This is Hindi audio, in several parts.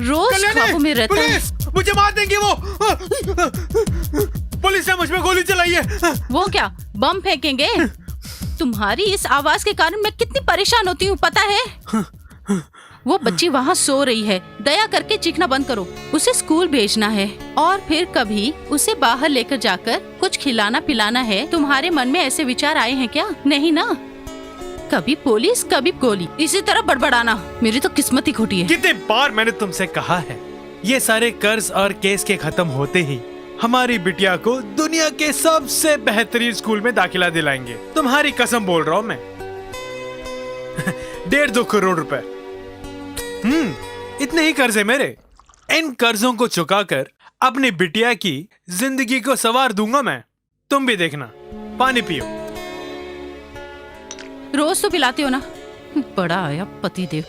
रोज ख्वाबों में रहता है। पुलिस, मुझे मार देंगे वो। पुलिस ने मुझ पे गोली चलाई है। वो क्या बम फेंकेंगे? तुम्हारी इस आवाज के कारण मैं कितनी परेशान होती हूँ पता है? वो बच्ची वहाँ सो रही है, दया करके चीखना बंद करो। उसे स्कूल भेजना है और फिर कभी उसे बाहर लेकर जाकर कुछ खिलाना पिलाना है। तुम्हारे मन में ऐसे विचार आए हैं क्या? नहीं ना? कभी पुलिस कभी गोली, इसी तरह बड़बड़ाना। मेरी तो किस्मत ही खोटी है। कितने बार मैंने तुमसे कहा है, ये सारे कर्ज और केस के खत्म होते ही हमारी बिटिया को दुनिया के सबसे बेहतरीन स्कूल में दाखिला दिलाएंगे। तुम्हारी कसम बोल रहा हूँ मैं। 1.5 करोड़ रुपए। इतने ही कर्ज है मेरे। इन कर्जों को चुकाकर अपनी बिटिया की जिंदगी को संवार दूंगा मैं। तुम भी देखना। पानी पियो। रोज तो पिलाते हो ना। बड़ा आया पतिदेव।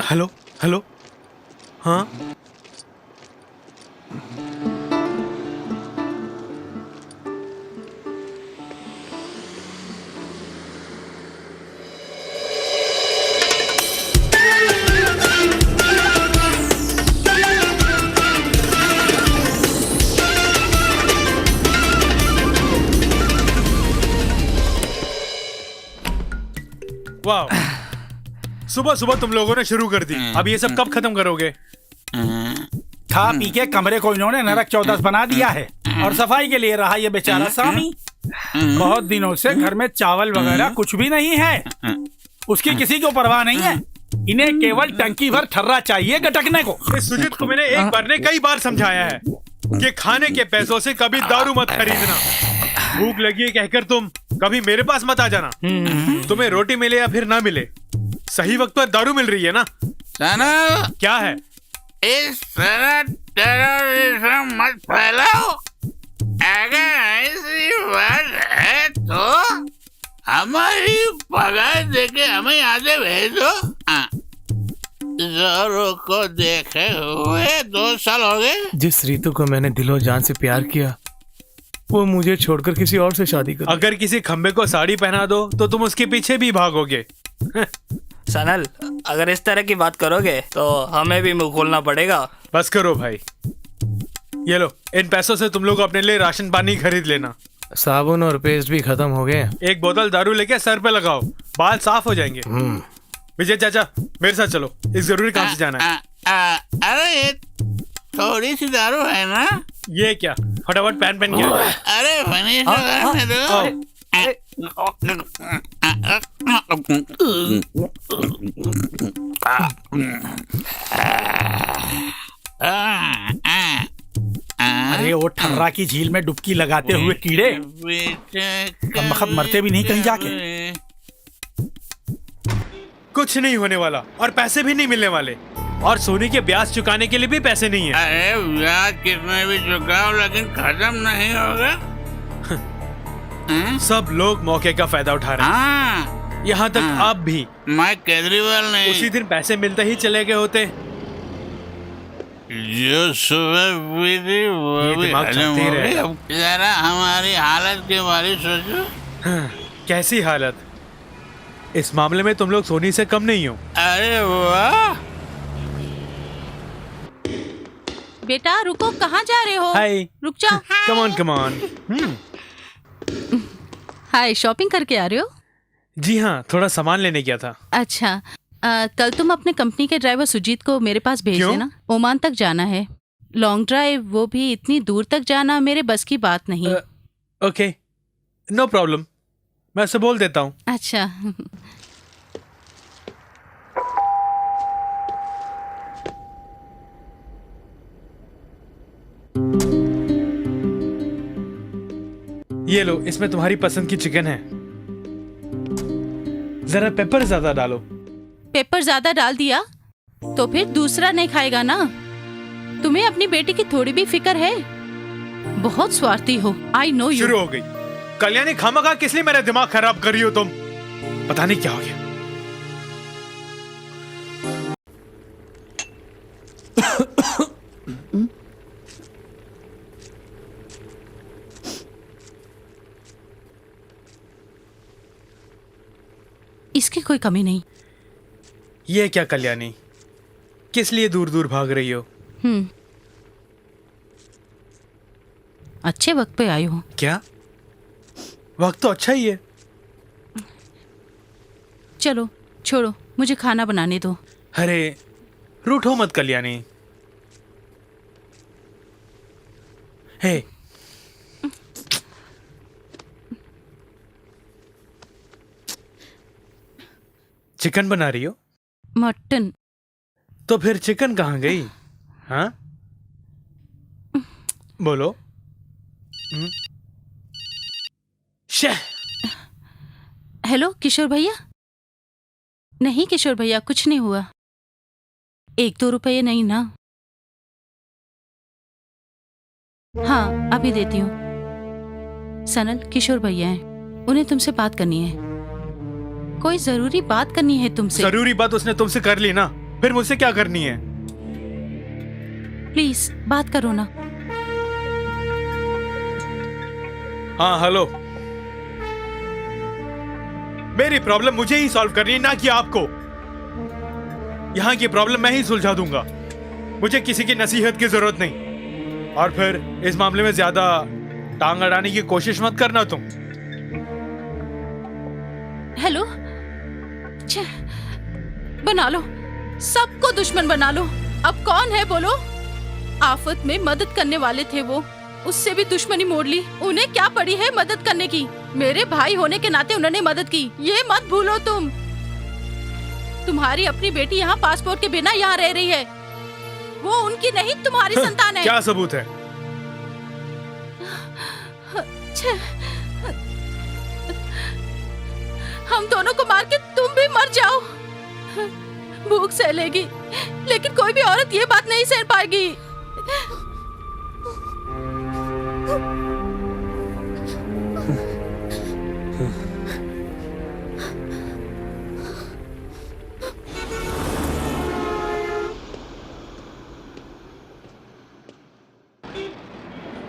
Hello hello. हाँ वाह, सुबह सुबह तुम लोगों ने शुरू कर दी। अब ये सब कब खत्म करोगे? खा पी के कमरे को इन्होंने नरक चौदस बना दिया है और सफाई के लिए रहा ये बेचारा स्वामी। बहुत दिनों से घर में चावल वगैरह कुछ भी नहीं है। उसकी किसी को परवाह नहीं है। इन्हें केवल टंकी भर ठर्रा चाहिए गटकने को। इस सुजीत को मैंने एक बार ने कई बार समझाया है कि खाने के पैसों से कभी दारू मत खरीदना। भूख लगी है कहकर तुम कभी मेरे पास मत आ जाना। तुम्हें रोटी मिले या फिर ना मिले, सही वक्त पर दारू मिल रही है ना? सनल, क्या है? इस तरह टेररिज्म मत फैलाओ। अगर ऐसी बात है तो हमारी पगार देके हमें यहाँ से भेजो। जोरू को देखे हुए 2 साल हो गए। जिस रीतू को मैंने दिलो जान से प्यार किया, वो मुझे छोड़कर किसी और से शादी कर। अगर किसी खंबे को साड़ी पहना दो तो तुम उसके पीछे भी भागोगे। सनल, अगर इस तरह की बात करोगे तो हमें भी मुंह खोलना पड़ेगा। बस करो भाई। ये लो, इन पैसों से तुम लोग अपने लिए राशन पानी खरीद लेना। साबुन और पेस्ट भी खत्म हो गए। एक बोतल दारू लेके सर पे लगाओ, बाल साफ हो जाएंगे। विजय चाचा, मेरे साथ चलो, इस जरूरी काम से जाना है। अरे ये थोड़ी सी दारू है ना? ये क्या, फटाफट पैन पैन किया। अरे फनीश करने दो। अरे वो ठर्रा की झील में डुबकी लगाते हुए कीड़े कम वक्त मरते भी नहीं कहीं जाके। कुछ नहीं होने वाला और पैसे भी नहीं मिलने वाले, और सोनी के ब्याज चुकाने के लिए भी पैसे नहीं है। अरे ब्याज कितने भी चुकाओ लेकिन खत्म नहीं होगा। सब लोग मौके का फायदा उठा रहे हैं। यहाँ तक आप भी। मैं केजरीवाल नहीं। उसी दिन पैसे मिलते ही चले गए होते। जो सुबह बीती वो भी हजम हो गई। अब जरा हमारी हालत के बारे में सोचो। कैसी हालत? इस मामले में तुम लोग सोनी से कम नहीं हो। अरे वाह। बेटा रुको, कहाँ जा रहे हो? हाय। रुक जाओ। Come on come on. Hi, shopping करके आ रहे हो? जी हाँ, थोड़ा सामान लेने गया था। अच्छा, कल तुम अपने कंपनी के ड्राइवर सुजीत को मेरे पास भेज देना। ओमान तक जाना है, लॉन्ग ड्राइव, वो भी इतनी दूर तक जाना मेरे बस की बात नहीं। ओके, नो प्रॉब्लम, मैं उसे बोल देता हूँ। अच्छा। ये लो, इसमें तुम्हारी पसंद की चिकन है। जरा पेपर ज्यादा डालो। पेपर ज्यादा डाल दिया तो फिर दूसरा नहीं खाएगा ना। तुम्हें अपनी बेटी की थोड़ी भी फिक्र है? बहुत स्वार्थी हो। I know you. शुरू हो गई। कल्याणी, खामखा किस लिए मेरा दिमाग खराब कर रही हो तुम? पता नहीं क्या हो गया। कोई कमी नहीं। ये क्या कल्याणी, किस लिए दूर दूर भाग रही हो? अच्छे वक्त पे आई हो। क्या? वक्त तो अच्छा ही है। चलो छोड़ो, मुझे खाना बनाने दो। अरे रूठो मत कल्याणी। हे, चिकन बना रही हो? मटन। तो फिर चिकन कहाँ गई? हाँ, बोलो। शे, हेलो किशोर भैया। नहीं किशोर भैया, कुछ नहीं हुआ। 1-2 रुपये नहीं ना? हाँ अभी देती हूँ। सनल, किशोर भैया हैं, उन्हें तुमसे बात करनी है। कोई जरूरी बात करनी है तुमसे। जरूरी बात उसने तुमसे कर ली ना, फिर मुझसे क्या करनी है? प्लीज बात करो ना। हाँ हेलो। मेरी प्रॉब्लम मुझे ही सॉल्व करनी है, ना कि आपको। यहाँ की प्रॉब्लम मैं ही सुलझा दूंगा, मुझे किसी की नसीहत की जरूरत नहीं। और फिर इस मामले में ज्यादा टांग अड़ाने की कोशिश मत करना तुम। हेलो, छे, बना लो, सबको दुश्मन बना लो। अब कौन है बोलो? आफत में मदद करने वाले थे वो, उससे भी दुश्मनी मोड़ ली। उन्हें क्या पड़ी है मदद करने की? मेरे भाई होने के नाते उन्होंने मदद की, ये मत भूलो तुम। तुम्हारी अपनी बेटी यहाँ पासपोर्ट के बिना यहाँ रह रही है, वो उनकी नहीं तुम्हारी संतान है। क्या सबूत है? छे, हम दोनों को मार के तुम भी मर जाओ। भूख सह लेगी, लेकिन कोई भी औरत ये बात नहीं सह पाएगी।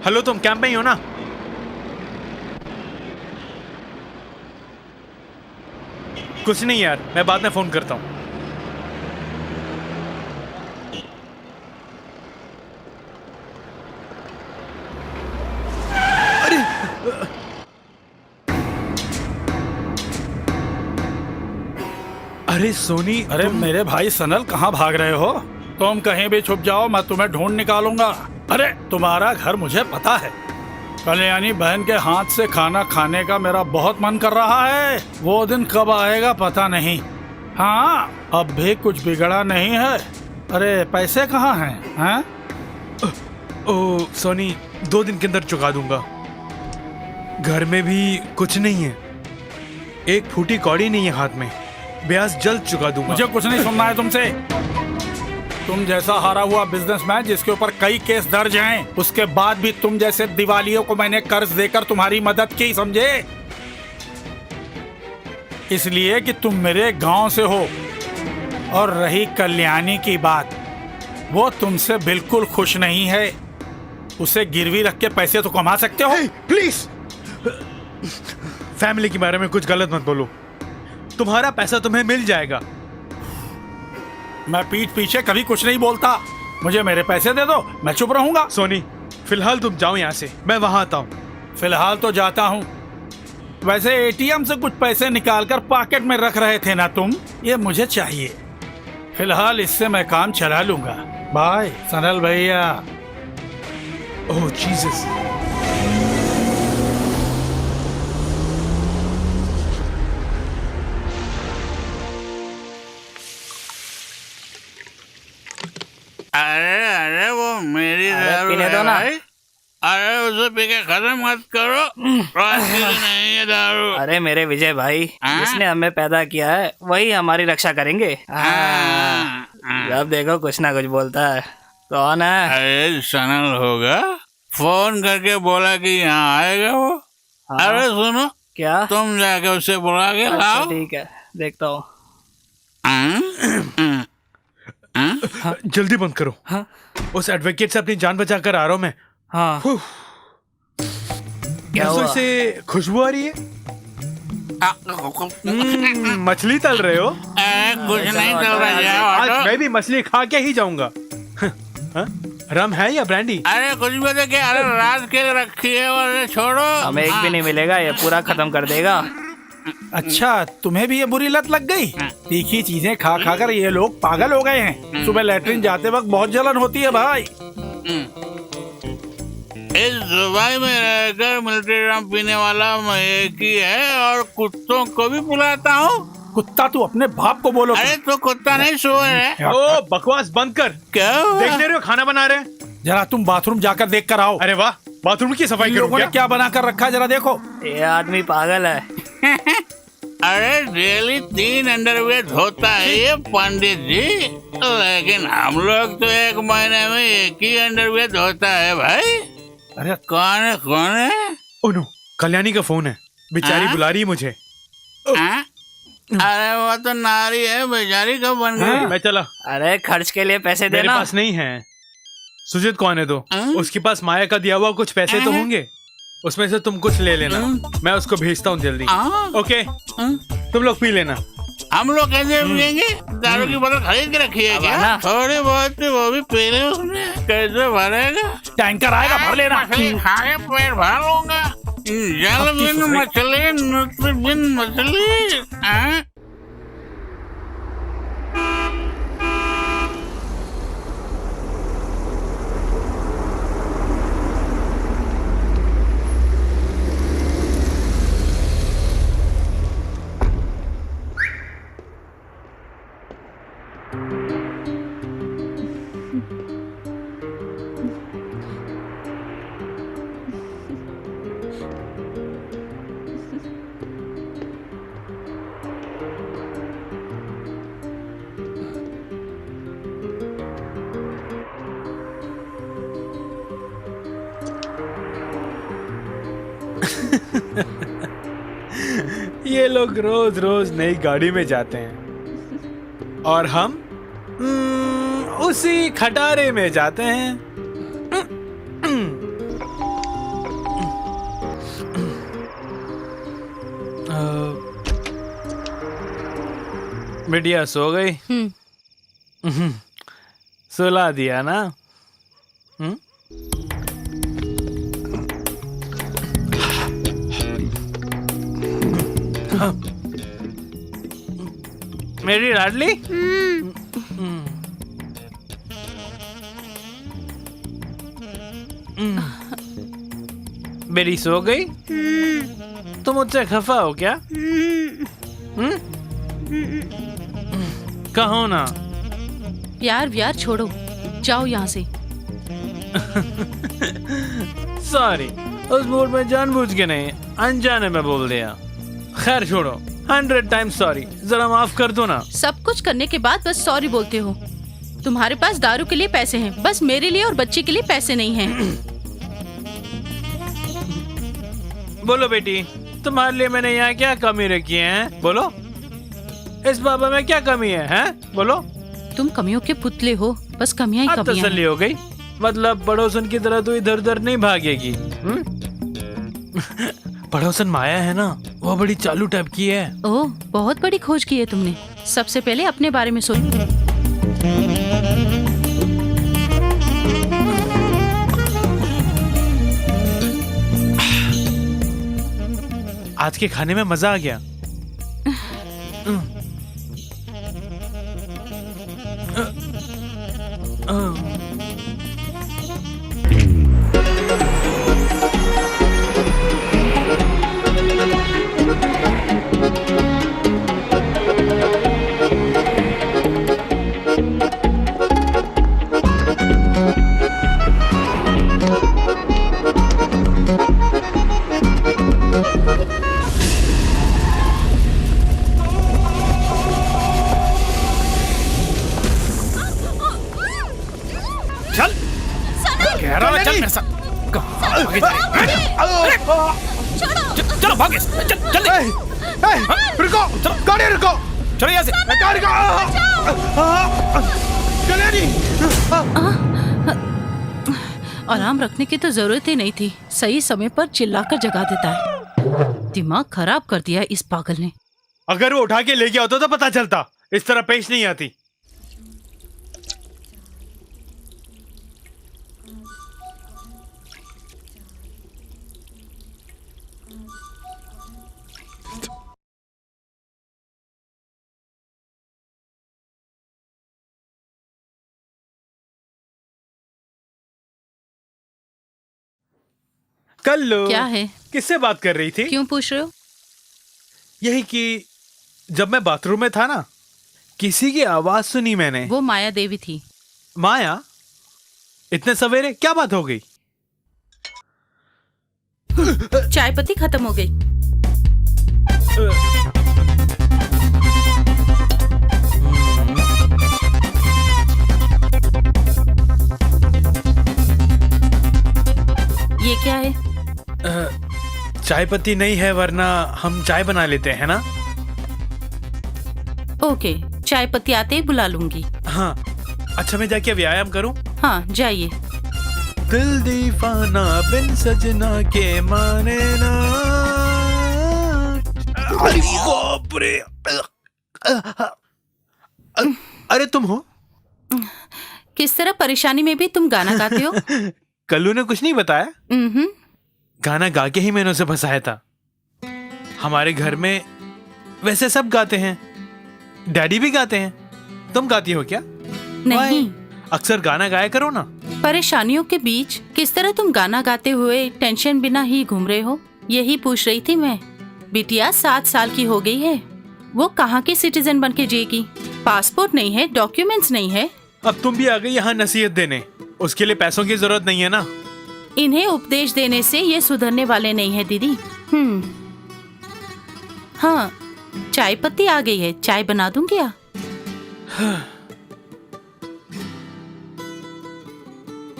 हेलो, तुम कैंप में ही हो ना? कुछ नहीं यार, मैं बाद में फोन करता हूँ। अरे सोनी, अरे मेरे भाई सनल, कहाँ भाग रहे हो? तुम कहीं भी छुप जाओ, मैं तुम्हें ढूंढ निकालूंगा। अरे तुम्हारा घर मुझे पता है। कल्याणी बहन के हाथ से खाना खाने का मेरा बहुत मन कर रहा है। वो दिन कब आएगा पता नहीं। हाँ, अब भी कुछ बिगड़ा नहीं है। अरे पैसे कहाँ हैं? हाँ? ओ सोनी, 2 दिन के अंदर चुका दूंगा। घर में भी कुछ नहीं है, एक फूटी कौड़ी नहीं है हाथ में। ब्याज जल्द चुका दूंगा। मुझे कुछ नहीं सुनना है तुमसे। तुम जैसा हारा हुआ बिजनेसमैन जिसके ऊपर कई केस दर्ज हैं, उसके बाद भी तुम जैसे दिवालियों को मैंने कर्ज देकर तुम्हारी मदद की, समझे? इसलिए कि तुम मेरे गांव से हो। और रही कल्याणी की बात, वो तुमसे बिल्कुल खुश नहीं है। उसे गिरवी रख के पैसे तो कमा सकते हो। प्लीज, फैमिली के बारे में कुछ गलत मत बोलो। तुम्हारा पैसा तुम्हें मिल जाएगा। मैं पीठ पीछे कभी कुछ नहीं बोलता। मुझे मेरे पैसे दे दो, मैं चुप रहूंगा। सोनी, फिलहाल तुम जाओ यहाँ से, मैं वहां आता हूँ। फिलहाल तो जाता हूँ। वैसे एटीएम से कुछ पैसे निकालकर पॉकेट में रख रहे थे ना तुम, ये मुझे चाहिए। फिलहाल इससे मैं काम चला लूंगा। बाय सनल भैया। ओह जीसस। अरे अरे वो मेरी दारू पीने है दो ना। भाई। अरे उसे पी के खत्म मत करो, रास्ते की नहीं है दारू। अरे मेरे विजय भाई, हाँ? जिसने हमें पैदा किया है वही हमारी रक्षा करेंगे। जब देखो कुछ ना कुछ बोलता है। कौन है? अरे सनल होगा, फोन करके बोला कि यहाँ आएगा वो। अरे सुनो, क्या? तुम जाके उसे बुला के अच्छा लाओ। ठीक है, देखता हूँ। जल्दी बंद करो। हाँ? उस एडवोकेट से अपनी जान बचा कर आ रहा हूँ मैं। हाँ, क्या रसोई हुआ? से खुशबू आ रही है। मछली तल रहे हो? कुछ नहीं चल रहा है आज ऑटो। मैं भी मछली खा के ही जाऊंगा। हाँ? रम है या ब्रांडी? अरे कुछ भी तो क्या, अरे रात के लिए रखी है और छोड़ो। हमें एक भी नहीं मिलेगा, ये पूरा खत्म कर देगा। अच्छा, तुम्हें भी ये बुरी लत लग गई? तीखी चीजें खा खा कर ये लोग पागल हो गए हैं। सुबह लैट्रिन जाते वक्त बहुत जलन होती है भाई। इस दुबई में रहकर मिलिट्री रम पीने वाला मैं एक ही है और कुत्तों को भी बुलाता हूँ। कुत्ता तू अपने बाप को बोलो। अरे तो कुत्ता नहीं सुअर है। ओ बकवास बंद कर। क्या देख नहीं रहे हो खाना बना रहे हैं? जरा तुम बाथरूम जाकर देख कर आओ। अरे वाह, बाथरूम की सफाई इन करो लोगों ने क्या? क्या बना कर रखा है जरा देखो। ये आदमी पागल है। अरे डेली 3 अंडरवेयर धोता है ये पंडित जी, लेकिन हम लोग तो 1 महीने में एक ही अंडरवेयर धोता है भाई। अरे कौन है? ओनो, कल्याणी का फोन है, बेचारी हाँ? बुला रही है मुझे। हाँ? अरे वो तो नारी है, बेचारी कब बन गई? मैं चला, अरे खर्च के लिए पैसे मेरे देना। पास नहीं है। सुजित कौन है तो? हाँ? उसके पास माया का दिया हुआ कुछ पैसे तो हाँ? होंगे, उसमें से तुम कुछ ले लेना। मैं उसको भेजता हूँ जल्दी। हाँ? ओके, तुम लोग पी लेना। हम लोग कैसे पिएंगे? दारू की बोतल खरीद के रखी है अब क्या? आना। थोड़ी बहुत वो भी पी ले उसने, कैसे भरेगा? टैंकर आएगा, भर लेना। मछली खा के पेट भर लूंगा। जल बिन मछली, नुत बिन मछली। हाँ? ये लोग रोज रोज नई गाड़ी में जाते हैं और हम उसी खटारे में जाते हैं। बिटिया सो गई? सुला दिया ना? मेरी लाडली? बेटी सो गई? तुम मुझसे खफा हो क्या? कहो ना। प्यार व्यार छोड़ो, जाओ यहाँ से। सॉरी, उस मूड में जानबूझ के नहीं, अनजाने में बोल दिया। खैर छोड़ो, 100 टाइम्स सॉरी, जरा माफ कर दो ना। सब कुछ करने के बाद बस सॉरी बोलते हो। तुम्हारे पास दारू के लिए पैसे हैं, बस मेरे लिए और बच्चे के लिए पैसे नहीं हैं। बोलो बेटी, तुम्हारे लिए मैंने यहाँ क्या कमी रखी है? बोलो, इस बाबा में क्या कमी है? हैं? बोलो। तुम कमियों के पुतले हो, बस कमियां ही अब कमियां तसल्ली हैं। हो गई? मतलब पड़ोसन की तरह तो इधर उधर नहीं भागेगी। पड़ोसन माया है ना, वो बड़ी चालू टाइप की है। ओह, बहुत बड़ी खोज की है तुमने। सबसे पहले अपने बारे में सोचो। आज के खाने में मजा आ गया। चल, कह रहा है चल मेरे साथ। कहाँ भागे जा रहे हैं? चलो भागे, चल जल्दी। रुको, गाड़ी रुको, चलो यहाँ से। गाड़ी रुको। कल्याणी, आराम रखने की तो जरूरत ही नहीं थी। सही समय पर चिल्लाकर जगा देता है। दिमाग खराब कर दिया इस पागल ने। अगर वो उठा के ले गया होता तो पता चलता, इस तरह पेश नहीं आती। कल क्या है? किससे बात कर रही थी? क्यों पूछ रहे हो? यही कि जब मैं बाथरूम में था ना, किसी की आवाज सुनी मैंने। वो माया देवी थी। माया? इतने सवेरे क्या बात हो गई? चाय पत्ती खत्म हो गई। ये क्या है? चाय पत्ती नहीं है, वरना हम चाय बना लेते हैं ना। ओके, चाय पत्ती आते ही बुला लूंगी। हाँ, अच्छा मैं जाके व्यायाम करूं? हाँ जाइए। दिल दीवाना बिन सजना के माने ना। अरे बाप रे! अरे तुम हो? किस तरह परेशानी में भी तुम गाना गाते हो? कल्लू ने कुछ नहीं बताया। गाना गा के ही मैंने उसे फंसाया था। हमारे घर में वैसे सब गाते हैं, डैडी भी गाते हैं। तुम गाती हो क्या? नहीं। अक्सर गाना गाया करो ना। परेशानियों के बीच किस तरह तुम गाना गाते हुए टेंशन बिना ही घूम रहे हो, यही पूछ रही थी मैं। बिटिया 7 साल की हो गई है, वो कहाँ की सिटीजन बन के जिएगी? पासपोर्ट नहीं है, डॉक्यूमेंट्स नहीं है। अब तुम भी आ गई यहाँ नसीहत देने। उसके लिए पैसों की जरूरत नहीं है ना। इन्हें उपदेश देने से ये सुधरने वाले नहीं है दीदी। हाँ, चाय पत्ती आ गई है, चाय बना दूं क्या?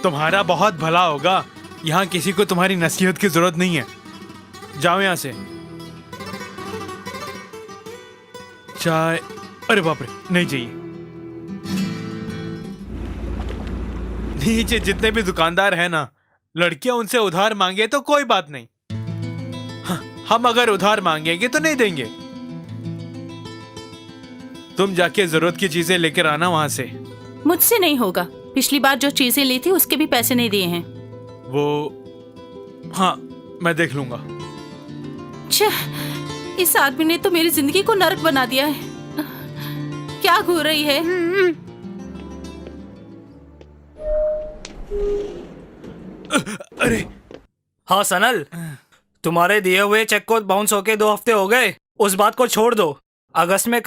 तुम्हारा बहुत भला होगा। यहाँ किसी को तुम्हारी नसीहत की जरूरत नहीं है। जाओ यहाँ से। चाय? अरे बाप रे, नहीं चाहिए। नीचे जितने भी दुकानदार हैं ना, लड़कियां उनसे उधार मांगे तो कोई बात नहीं। हाँ, हम अगर उधार मांगेंगे तो नहीं देंगे। तुम जाके जरूरत की चीजें लेकर आना वहां से। मुझसे नहीं होगा। पिछली बार जो चीजें ली थी उसके भी पैसे नहीं दिए हैं। वो हाँ, मैं देख लूंगा। इस आदमी ने तो मेरी जिंदगी को नरक बना दिया है। क्या घूर रही है? अरे हाँ सनल, तुम्हारे दिए हुए चेक को बाउंस होके 2 हफ्ते हो गए। उस बात को छोड़ दो। अगस्त में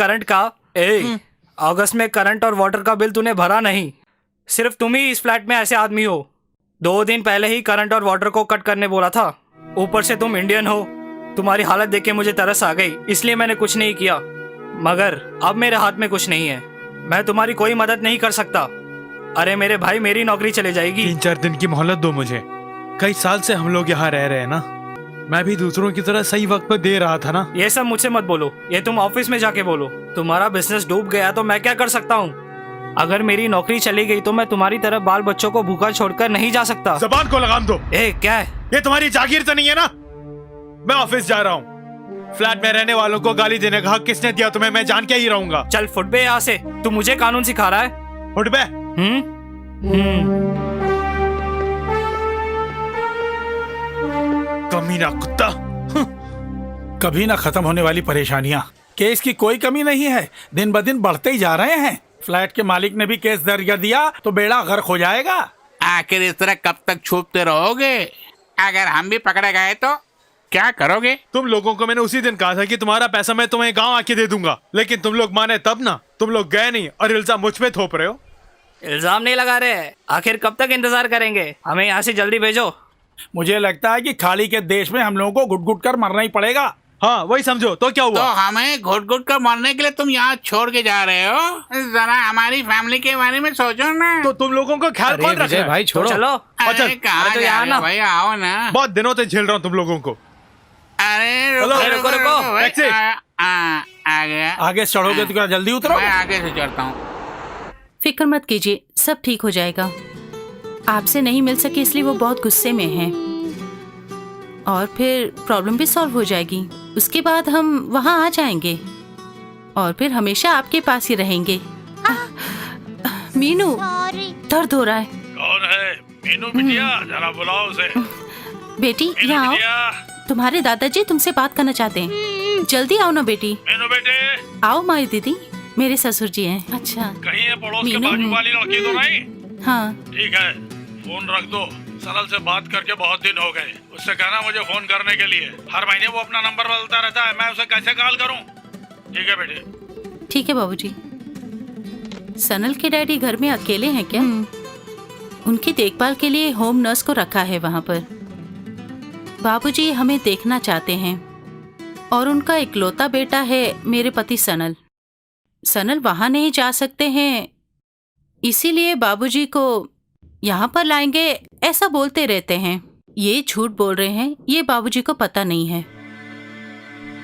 करंट और वाटर का बिल तूने भरा नहीं। सिर्फ तुम ही इस फ्लैट में ऐसे आदमी हो। 2 दिन पहले ही करंट और वाटर को कट करने बोला था। ऊपर से तुम इंडियन हो। तुम्हारी हालत देख के मुझे तरस आ गई, इसलिए मैंने कुछ नहीं किया। मगर अब मेरे हाथ में कुछ नहीं है, मैं तुम्हारी कोई मदद नहीं कर सकता। अरे मेरे भाई, मेरी नौकरी चले जाएगी। 3-4 दिन की मोहलत दो मुझे। कई साल से हम लोग यहाँ रह रहे हैं ना। मैं भी दूसरों की तरह सही वक्त पर दे रहा था ना। ये सब मुझसे मत बोलो, ये तुम ऑफिस में जाके बोलो। तुम्हारा बिजनेस डूब गया तो मैं क्या कर सकता हूँ? अगर मेरी नौकरी चली गई तो मैं तुम्हारी तरह बाल बच्चों को भूखा छोड़कर नहीं जा सकता। जबान को लगाम दो। क्या है ये? तुम्हारी जागीर तो नहीं है ना? मैं ऑफिस जा रहा हूँ। फ्लैट में रहने वालों को गाली देने का हक किसने दिया तुम्हें? मैं जान के ही रहूंगा। चल फुट बे यहाँ से। तू मुझे कानून सिखा रहा है? फुट बे? कमीना कुत्ता। कभी ना खत्म होने वाली परेशानियां। केस की कोई कमी नहीं है, दिन ब दिन बढ़ते ही जा रहे हैं। फ्लैट के मालिक ने भी केस दर्ज कर दिया तो बेड़ा गर्क हो जाएगा। आखिर इस तरह कब तक छुपते रहोगे? अगर हम भी पकड़े गए तो क्या करोगे? तुम लोगों को मैंने उसी दिन कहा था कि तुम्हारा पैसा मैं तुम्हें गांव आके दे दूंगा, लेकिन तुम लोग माने तब ना। तुम लोग गए नहीं और इल्जाम मुझ पे थोप रहे हो। इल्जाम नहीं लगा रहे। आखिर कब तक इंतजार करेंगे? हमें यहाँ से जल्दी भेजो। मुझे लगता है कि खाड़ी के देश में हम लोगों को घुट घुट कर मरना ही पड़ेगा। हाँ वही समझो। तो क्या हुआ? तो हमें घुट घुट कर मरने के लिए तुम यहाँ छोड़ के जा रहे हो? जरा हमारी फैमिली के बारे में सोचो ना। तो तुम लोगों का ख्याल कौन रख रहा है? भाई छोड़ो। चलो। अरे कहाँ तो जा यहाँ रहे ना। हो भैया? आओ ना। बहुत दिनों से झेल रहा हूँ तुम लोगों को। अरे रुको, रुको रुको, भाई। टैक्सी। आ गया। आगे चढ़ोगे तो क्या जल्दी उतरो? मैं आगे से चढ़ता हूँ। फिक्र मत कीजिए, सब ठीक हो जाएगा। आपसे नहीं मिल सके इसलिए वो बहुत गुस्से में हैं। और फिर प्रॉब्लम भी सॉल्व हो जाएगी। उसके बाद हम वहाँ आ जाएंगे और फिर हमेशा आपके पास ही रहेंगे। मीनू, दर्द हो रहा है। कौन है? मीनू बिटिया, जरा बुलाओ उसे। बेटी यहाँ आओ, तुम्हारे दादाजी तुमसे बात करना चाहते हैं। जल्दी आओ ना बेटी। मीनू बेटे, आओ माई दीदी, मेरे ससुर जी हैं। अच्छा, कहीं ये पड़ोस के मीनू? बाजू वाली लड़की तो नहीं? हाँ ठीक है, फोन रख दो। सरल से बात करके बहुत दिन हो गए। उससे कहना मुझे फोन करने के लिए। हर महीने वो अपना नंबर बदलता रहता है, मैं उसे कैसे कॉल करूं? ठीक है बेटे। ठीक है बाबूजी। सनल के डैडी घर में अकेले हैं क्या? उनकी देखभाल के लिए होम नर्स को रखा है वहाँ पर। बाबूजी हमें देखना चाहते हैं और उनका इकलौता बेटा है मेरे पति सनल। सनल वहाँ नहीं जा सकते हैं, इसीलिए बाबूजी को यहाँ पर लाएंगे ऐसा बोलते रहते हैं। ये झूठ बोल रहे हैं, ये बाबूजी को पता नहीं है।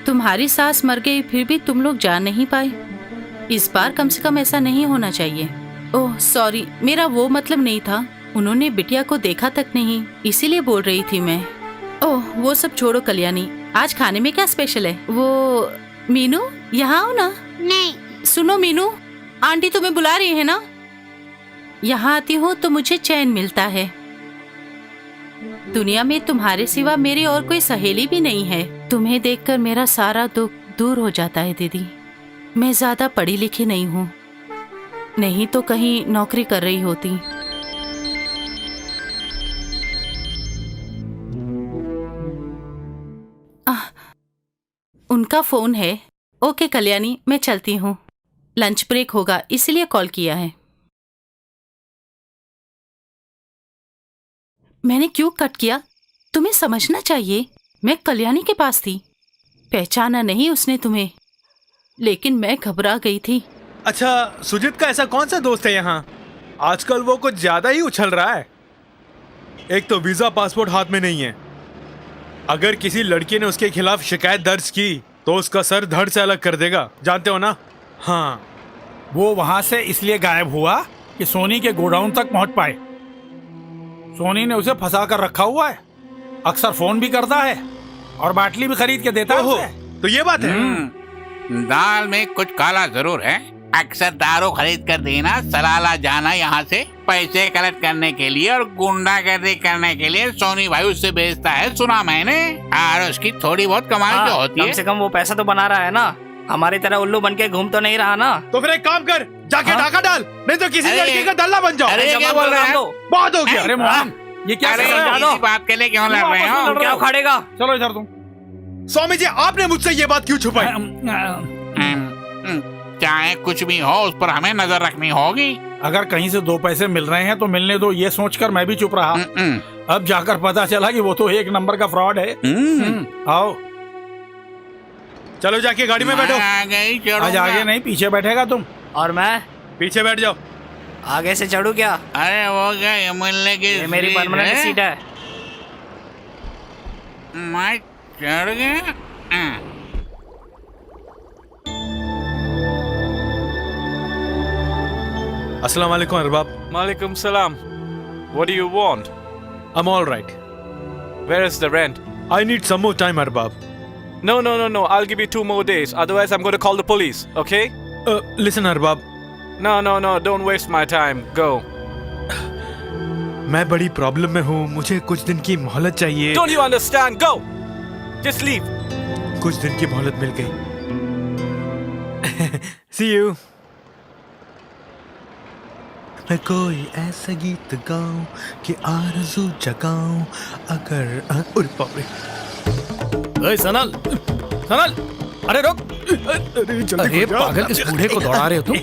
तुम्हारी सास मर गई फिर भी तुम लोग जा नहीं पाए। इस बार कम से कम ऐसा नहीं होना चाहिए। ओह सॉरी, मेरा वो मतलब नहीं था। उन्होंने बिटिया को देखा तक नहीं, इसीलिए बोल रही थी मैं। ओह वो सब छोड़ो कल्याणी, आज खाने में क्या स्पेशल है? वो मीनू यहाँ आओ ना। नहीं। सुनो मीनू, आंटी तुम्हें बुला रही है ना। यहाँ आती हूँ तो मुझे चैन मिलता है। दुनिया में तुम्हारे सिवा मेरी और कोई सहेली भी नहीं है। तुम्हें देखकर मेरा सारा दुख दूर हो जाता है दीदी। मैं ज्यादा पढ़ी लिखी नहीं हूँ, नहीं तो कहीं नौकरी कर रही होती। उनका फोन है। ओके कल्याणी, मैं चलती हूँ। लंच ब्रेक होगा इसलिए कॉल किया है। मैंने क्यों कट किया? तुम्हें समझना चाहिए, मैं कल्याणी के पास थी। पहचाना नहीं उसने तुम्हें, लेकिन मैं घबरा गई थी। अच्छा, सुजीत का ऐसा कौन सा दोस्त है यहाँ? आजकल वो कुछ ज्यादा ही उछल रहा है। एक तो वीजा पासपोर्ट हाथ में नहीं है। अगर किसी लड़की ने उसके खिलाफ शिकायत दर्ज की तो उसका सर धड़ से अलग कर देगा, जानते हो ना? हाँ, वो वहाँ से इसलिए गायब हुआ कि सोनी के गोडाउन तक पहुँच पाए। सोनी ने उसे फंसा कर रखा हुआ है। अक्सर फोन भी करता है और बाटली भी खरीद के देता है ओहो, उसे। तो ये बात है। दाल में कुछ काला जरूर है। अक्सर दारू खरीद कर देना, सलाला जाना यहाँ से पैसे कलेक्ट करने के लिए और गुंडागर्दी करने के लिए सोनी भाई उससे भेजता है, सुना मैंने। और उसकी थोड़ी बहुत कमाई जो होती कम है। से कम वो पैसा तो बना रहा है ना, हमारी तरह उल्लू बन के घूम तो नहीं रहा ना। तो फिर एक काम कर, जाके डाका डाल, नहीं तो किसी अरे, लड़की का दल्ला बन जाओ। अरे, जब क्या बोल बोल रहे रहे हैं हैं? तो बहुत हो गया। अरे मोहन, ये क्या अरे कर रहे हो? इसी बात के लिए क्यों लड़ रहे हो? क्या उखाड़ेगा? चलो इधर तुम। स्वामी जी, आपने मुझसे ये बात क्यों छुपाई? चाहे कुछ भी हो, उस पर हमें नजर रखनी होगी। अगर कहीं से 2 पैसे मिल रहे हैं तो मिलने दो, ये सोचकर मैं भी चुप रहा। अब जाकर पता चला कि वो तो एक नंबर का फ्रॉड है। आओ, चलो जाके गाड़ी में बैठो। आ गई, आज आगे नहीं पीछे बैठेगा तुम। और मैं पीछे बैठ जाओ। आगे से चढ़ू क्या? अरे वो क्या, ये मिलने की ये मेरी सीट परमानेंट है? सीट है। मैं चढ़ गया। अस्सलाम वालेकुम Arbab. Malikum salam. What do you want? I'm all right. Where is the rent? I need some more time, Arbab. No. I'll give you 2 more days. Otherwise, I'm going to call the police. Okay? Listen, Arbab. No. Don't waste my time. Go. मैं बड़ी प्रॉब्लम में हूँ, मुझे कुछ दिन की मोहलत चाहिए। Don't you understand? Go. Just leave. कुछ दिन की मोहलत मिल गई। See you. मैं कोई ऐसा गीत गाऊं कि आरज़ू जगाऊं अगर अरे बाप रे। सनल, अरे रुक। अरे पागल, इस बूढ़े को दौड़ा रहे हो तुम?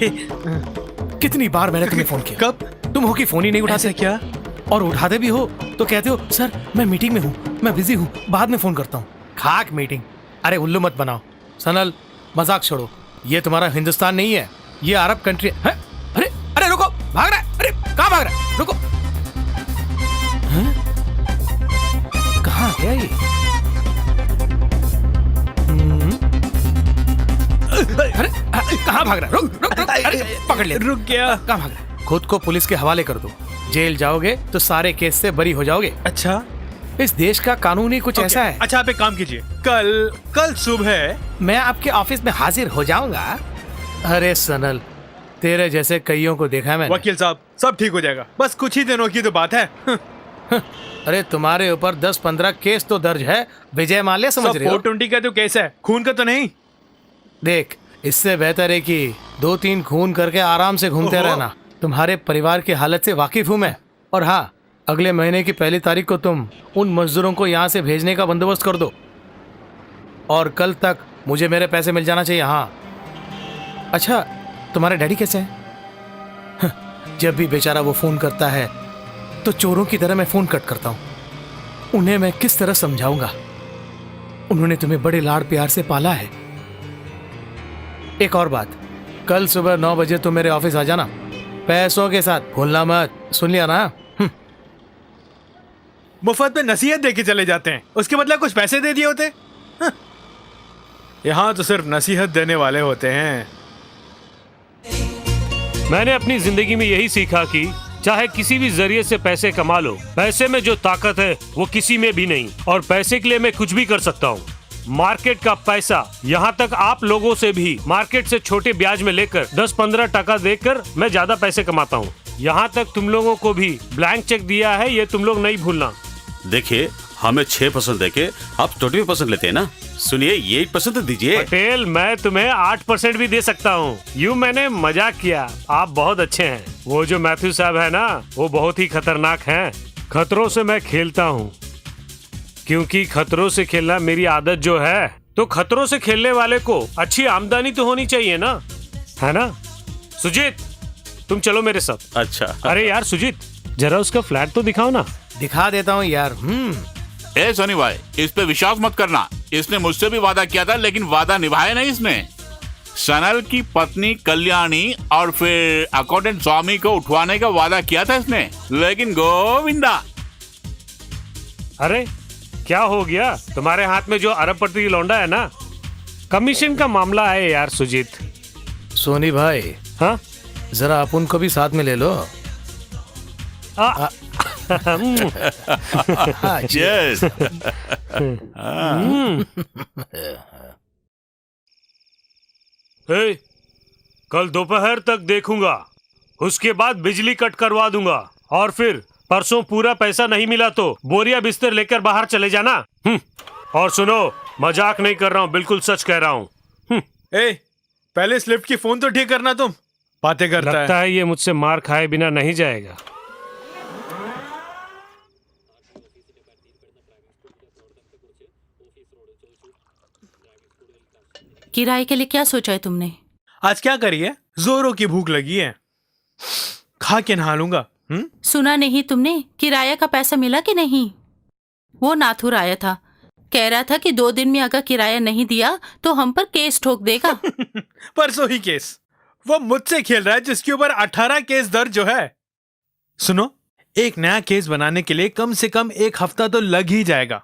कितनी बार मैंने तुम्हें फोन किया, कब? तुम हो कि फोन ही नहीं उठाते। क्या? और उठाते भी हो तो कहते हो सर मैं मीटिंग में हूँ, मैं बिजी हूँ, बाद में फोन करता हूँ। खाक मीटिंग। अरे उल्लू मत बनाओ सनल, मजाक छोड़ो। ये तुम्हारा हिंदुस्तान नहीं है, ये अरब कंट्री है। अरे रुको, भाग रहा है। अरे कहाँ भाग रहा है? रुको। कहाँ गया ये? अरे कहाँ भाग रहा है? रुक। अरे पकड़ ले। रुक गया। कहाँ भाग रहा है? खुद को पुलिस के हवाले कर दो, जेल जाओगे तो सारे केस से बरी हो जाओगे। अच्छा, इस देश का कानून ही कुछ ऐसा है। अच्छा आप एक काम कीजिए, कल सुबह मैं आपके ऑफिस में हाजिर हो जाऊंगा। अरे सनल, तेरे जैसे कईयों को देखा है मैंने। वकील साहब सब ठीक हो जाएगा, बस कुछ ही दिनों की तो बात है। अरे तुम्हारे ऊपर 10-15 केस तो दर्ज है, विजय माल्या समझ रहे हो? 420 का तो केस है, खून का तो नहीं। देख, इससे बेहतर है कि 2-3 खून करके आराम से घूमते ओहो। रहना। तुम्हारे परिवार की हालत से वाकिफ हूँ मैं। और हाँ, अगले महीने की पहली तारीख को तुम उन मजदूरों को यहाँ से भेजने का बंदोबस्त कर दो और कल तक मुझे मेरे पैसे मिल जाना चाहिए। हाँ, अच्छा तुम्हारे डैडी कैसे हैं? जब भी बेचारा वो फोन करता है तो चोरों की तरह मैं फोन कट करता हूँ। उन्हें मैं किस तरह समझाऊंगा? उन्होंने तुम्हें बड़े लाड़ प्यार से पाला है। एक और बात, कल सुबह 9 बजे तुम मेरे ऑफिस आ जाना, पैसों के साथ, भूलना मत। सुन लिया ना? मुफ्त में नसीहत दे के चले जाते हैं, उसके बदले कुछ पैसे दे दिए होते। यहाँ तो सिर्फ नसीहत देने वाले होते हैं। मैंने अपनी जिंदगी में यही सीखा कि चाहे किसी भी जरिए से पैसे कमा लो, पैसे में जो ताकत है वो किसी में भी नहीं, और पैसे के लिए मैं कुछ भी कर सकता हूँ। मार्केट का पैसा, यहाँ तक आप लोगों से भी मार्केट से छोटे ब्याज में लेकर 10-15 टका देकर मैं ज्यादा पैसे कमाता हूँ। यहाँ तक तुम लोगों को भी ब्लैंक चेक दिया है, ये तुम लोग नहीं भूलना। देखिए, हमें 6% देके आप 20% लेते हैं ना। सुनिए, 8% तो दीजिए। पटेल, मैं तुम्हें 8% भी दे सकता हूँ। यूँ मैंने मजाक किया, आप बहुत अच्छे हैं। वो जो मैथ्यू साहब है ना, वो बहुत ही खतरनाक हैं। खतरों से मैं खेलता हूँ, क्योंकि खतरों से खेलना मेरी आदत जो है। तो खतरों से खेलने वाले को अच्छी आमदनी तो होनी चाहिए ना, है ना? सुजीत, तुम चलो मेरे साथ। अच्छा। अरे यार सुजीत, जरा उसका फ्लैट तो दिखाओ ना। दिखा देता हूँ यार। ए सोनी भाई, इस पे विश्वास मत करना। इसने मुझसे भी वादा किया था, लेकिन वादा निभाया नहीं इसने। सनल की पत्नी कल्याणी और फिर अकाउंटेंट स्वामी को उठवाने का वादा किया था इसने, लेकिन गोविंदा। अरे क्या हो गया? तुम्हारे हाथ में जो अरबपति की लौंडा है ना, कमीशन का मामला है यार सुजीत। सोनी भाई, हाँ जरा अपन को भी साथ में ले लो। हाँ, यस। ए, कल दोपहर तक देखूंगा, उसके बाद बिजली कट करवा दूंगा, और फिर परसों पूरा पैसा नहीं मिला तो बोरिया बिस्तर लेकर बाहर चले जाना। और सुनो, मजाक नहीं कर रहा हूँ, बिल्कुल सच कह रहा हूँ। ए, पहले स्लिप की फोन तो ठीक करना, तुम बातें करता लगता है ये मुझसे मार खाए बिना नहीं जाएगा। किराए के लिए क्या सोचा है तुमने? आज क्या करिए, जोरों की भूख लगी है, खा के नहा लूंगा। सुना नहीं तुमने, किराया का पैसा मिला कि नहीं? वो नाथुर आया था, कह रहा था कि 2 दिन में अगर किराया नहीं दिया तो हम पर केस ठोक देगा। परसों ही केस। वो मुझसे खेल रहा है जिसके ऊपर 18 केस दर्ज जो है। सुनो, एक नया केस बनाने के लिए कम से कम 1 हफ्ता तो लग ही जाएगा।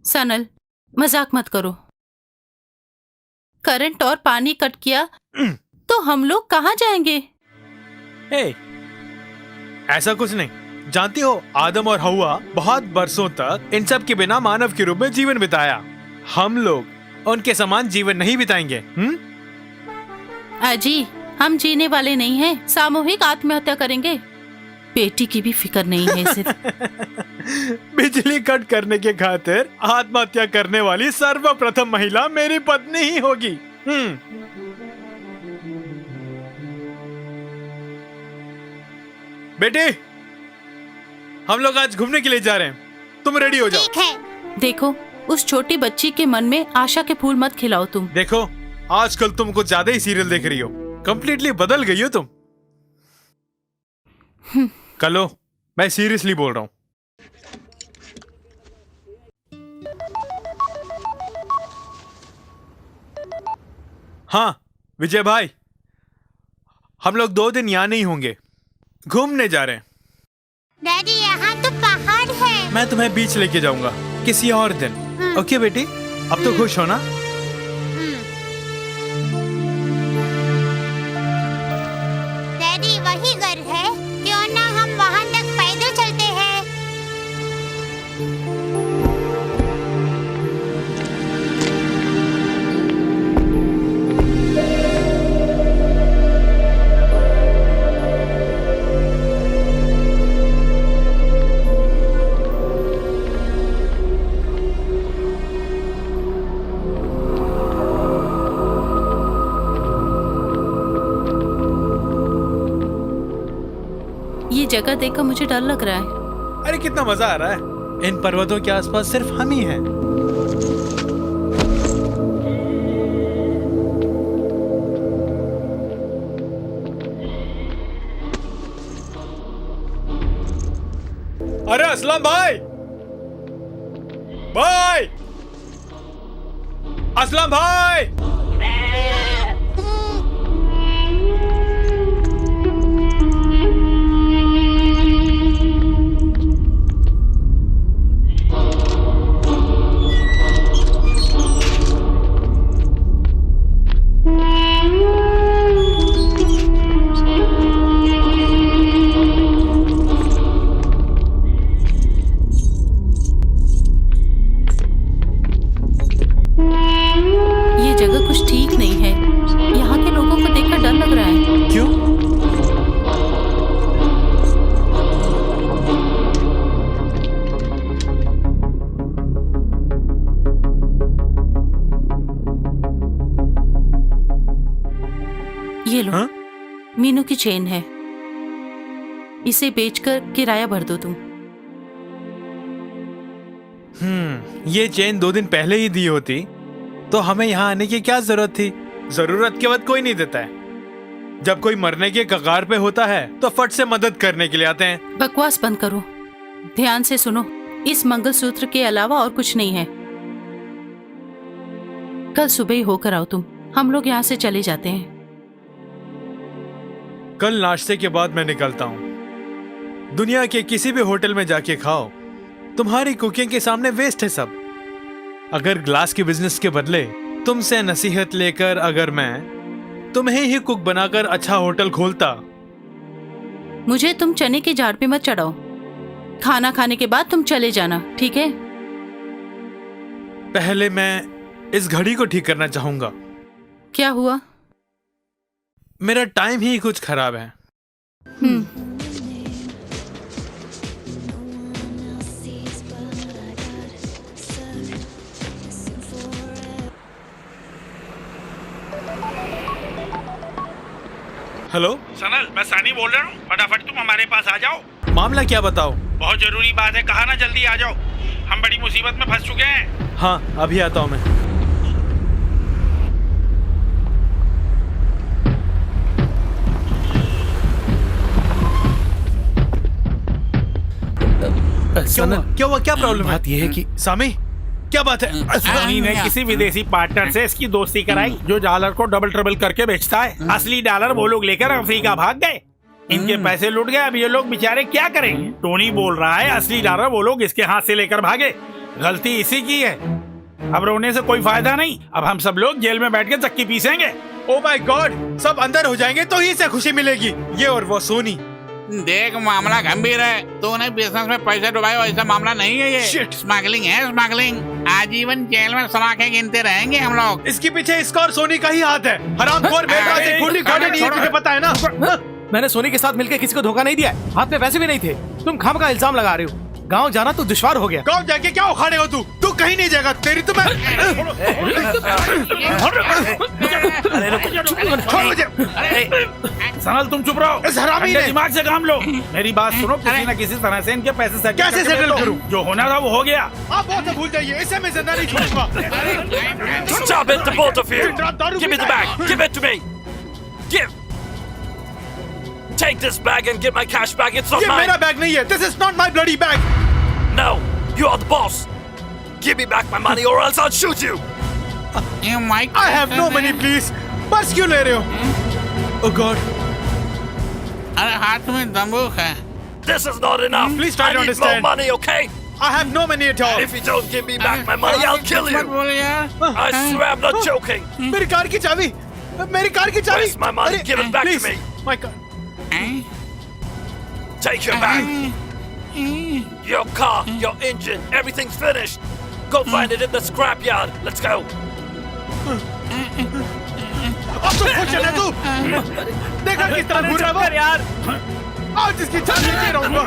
सनल, मजाक मत करो। करंट और पानी कट किया तो हम लोग कहाँ जाएंगे? ए, ऐसा कुछ नहीं। जानती हो, आदम और हवा बहुत बरसों तक इन सब के बिना मानव के रूप में जीवन बिताया। हम लोग उनके समान जीवन नहीं बिताएंगे। अजी, हम जीने वाले नहीं हैं, सामूहिक आत्महत्या करेंगे। बेटी की भी फिक्र नहीं है सिर्फ। बिजली कट करने के खातिर आत्महत्या करने वाली सर्वप्रथम महिला मेरी पत्नी ही होगी। बेटी, हम लोग आज घूमने के लिए जा रहे हैं, तुम रेडी हो जाओ। ठीक है। देखो, उस छोटी बच्ची के मन में आशा के फूल मत खिलाओ तुम। देखो, आजकल तुम कुछ ज्यादा ही सीरियल देख रही हो, कंप्लीटली बदल गई हो तुम। कलो, मैं सीरियसली बोल रहा हूं। हाँ विजय भाई, हम लोग 2 दिन यहाँ नहीं होंगे, घूमने जा रहे हैं। डैडी, यहाँ तो पहाड़ है। मैं तुम्हें बीच लेके जाऊंगा किसी और दिन। ओके बेटी, अब तो खुश हो ना? डैडी, वही घर है, क्यों ना हम वहाँ तक पैदल चलते हैं? ये जगह देखकर मुझे डर लग रहा है। अरे कितना मजा आ रहा है। इन पर्वतों के आसपास सिर्फ हम ही हैं। अरे असलम भाई, भाई असलम भाई, ये लो। हाँ? मीनू की चेन है, इसे बेचकर किराया भर दो तुम। ये चेन 2 दिन पहले ही दी होती तो हमें यहाँ आने की क्या जरूरत थी। जरूरत के वक्त कोई नहीं देता है। जब कोई मरने के कगार पे होता है तो फट से मदद करने के लिए आते हैं। बकवास बंद करो, ध्यान से सुनो। इस मंगलसूत्र के अलावा और कुछ नहीं है। कल सुबह ही होकर आओ तुम, हम लोग यहाँ से चले जाते हैं। कल नाश्ते के बाद मैं निकलता हूँ। दुनिया के किसी भी होटल में जाके खाओ, तुम्हारी कुकिंग के सामने वेस्ट है सब। अगर ग्लास के बिजनेस के बदले तुमसे नसीहत लेकर अगर मैं तुम्हें ही कुक बनाकर अच्छा होटल खोलता। मुझे तुम चने के झाड़ पे मत चढ़ाओ। खाना खाने के बाद तुम चले जाना, ठीक है? पहले मैं इस घड़ी को ठीक करना चाहूंगा। क्या हुआ? मेरा टाइम ही कुछ खराब है। हेलो सनल, मैं सानी बोल रहा हूँ। फटाफट तुम हमारे पास आ जाओ। मामला क्या बताओ? बहुत जरूरी बात है, कहा ना जल्दी आ जाओ। हम बड़ी मुसीबत में फंस चुके हैं। हाँ अभी आता हूँ मैं। सनल, क्या हुआ? क्या प्रॉब्लम है? बात यह है कि सामी, क्या बात है? सोनी ने किसी विदेशी पार्टनर से इसकी दोस्ती कराई जो डॉलर को डबल ट्रबल करके बेचता है। असली डॉलर वो लोग लेकर अफ्रीका भाग गए। इनके पैसे लुट गए। अब ये लोग बेचारे क्या करेंगे? टोनी बोल रहा है असली डॉलर वो लोग इसके हाथ से लेकर भागे। गलती इसी की है। अब रोने से कोई फायदा नहीं। अब हम सब लोग जेल में बैठ के चक्की पीसेंगे। ओ माय गॉड, सब अंदर हो जाएंगे तो ही से खुशी मिलेगी। ये और वो सोनी। देख, मामला गंभीर है। तूने बिजनेस में पैसे डुबाए, ऐसा मामला नहीं है ये। Shit. स्मगलिंग है, स्मगलिंग। आजीवन जेल में सलाखें गिनते रहेंगे हम लोग। इसके पीछे इसका और सोनी का ही हाथ है। हरामखोर बेटा से खूनी खाने नहीं है, तुझे पता है ना? मैंने सोनी के साथ मिलकर किसी को धोखा नहीं दिया है। हाथ में पैसे भी नहीं थे। तुम खाम का इल्जाम लगा रहे हो। गांव जाना तो दुश्वार हो गया। गाँव जाके क्या उखाड़े हो तू? तू कहीं नहीं जाएगा। तेरी तो मैं सनल तुम चुप रहो। इस हरामी ठंडे ने- दिमाग से काम लो। मेरी बात सुनो, किसी न किसी तरह से इनके पैसे सेटल कैसे करके सेटल दे दो। करूं? जो होना था वो हो गया। आप बहुत भूल जाइए, इसे मैं जिंदा नहीं छोड़ूंगा। Stop it, the both of you! दारू Give me the पीता bag! है। Give it to me! Give! Take this bag and get my cash back. It's not ये mine! मेरा बैग नहीं है। This is not my bloody bag. No! You are the boss! Give me back my money or else I'll shoot you! ये mike I have no money, please. Purse क्यों ले रहे हो? Oh God. अरे हाथ में दंबूक है। This is not enough! Please try I to need understand. more money, okay? I have no money at all. If you don't give me back my money, I'll kill मत you! बोल यार। I swear I'm not joking! मेरी कार की चाबी, मेरी कार की चाबी। Where's my money? Give it back to please. me. My car. Take your bag! Your car, your engine, everything's finished! Go find it in the scrapyard! Let's go! अब तो खुश है ना तू? देखा किस तरह घूर रहा है वो? यार, आज इसकी चाबी दे रहूंगा।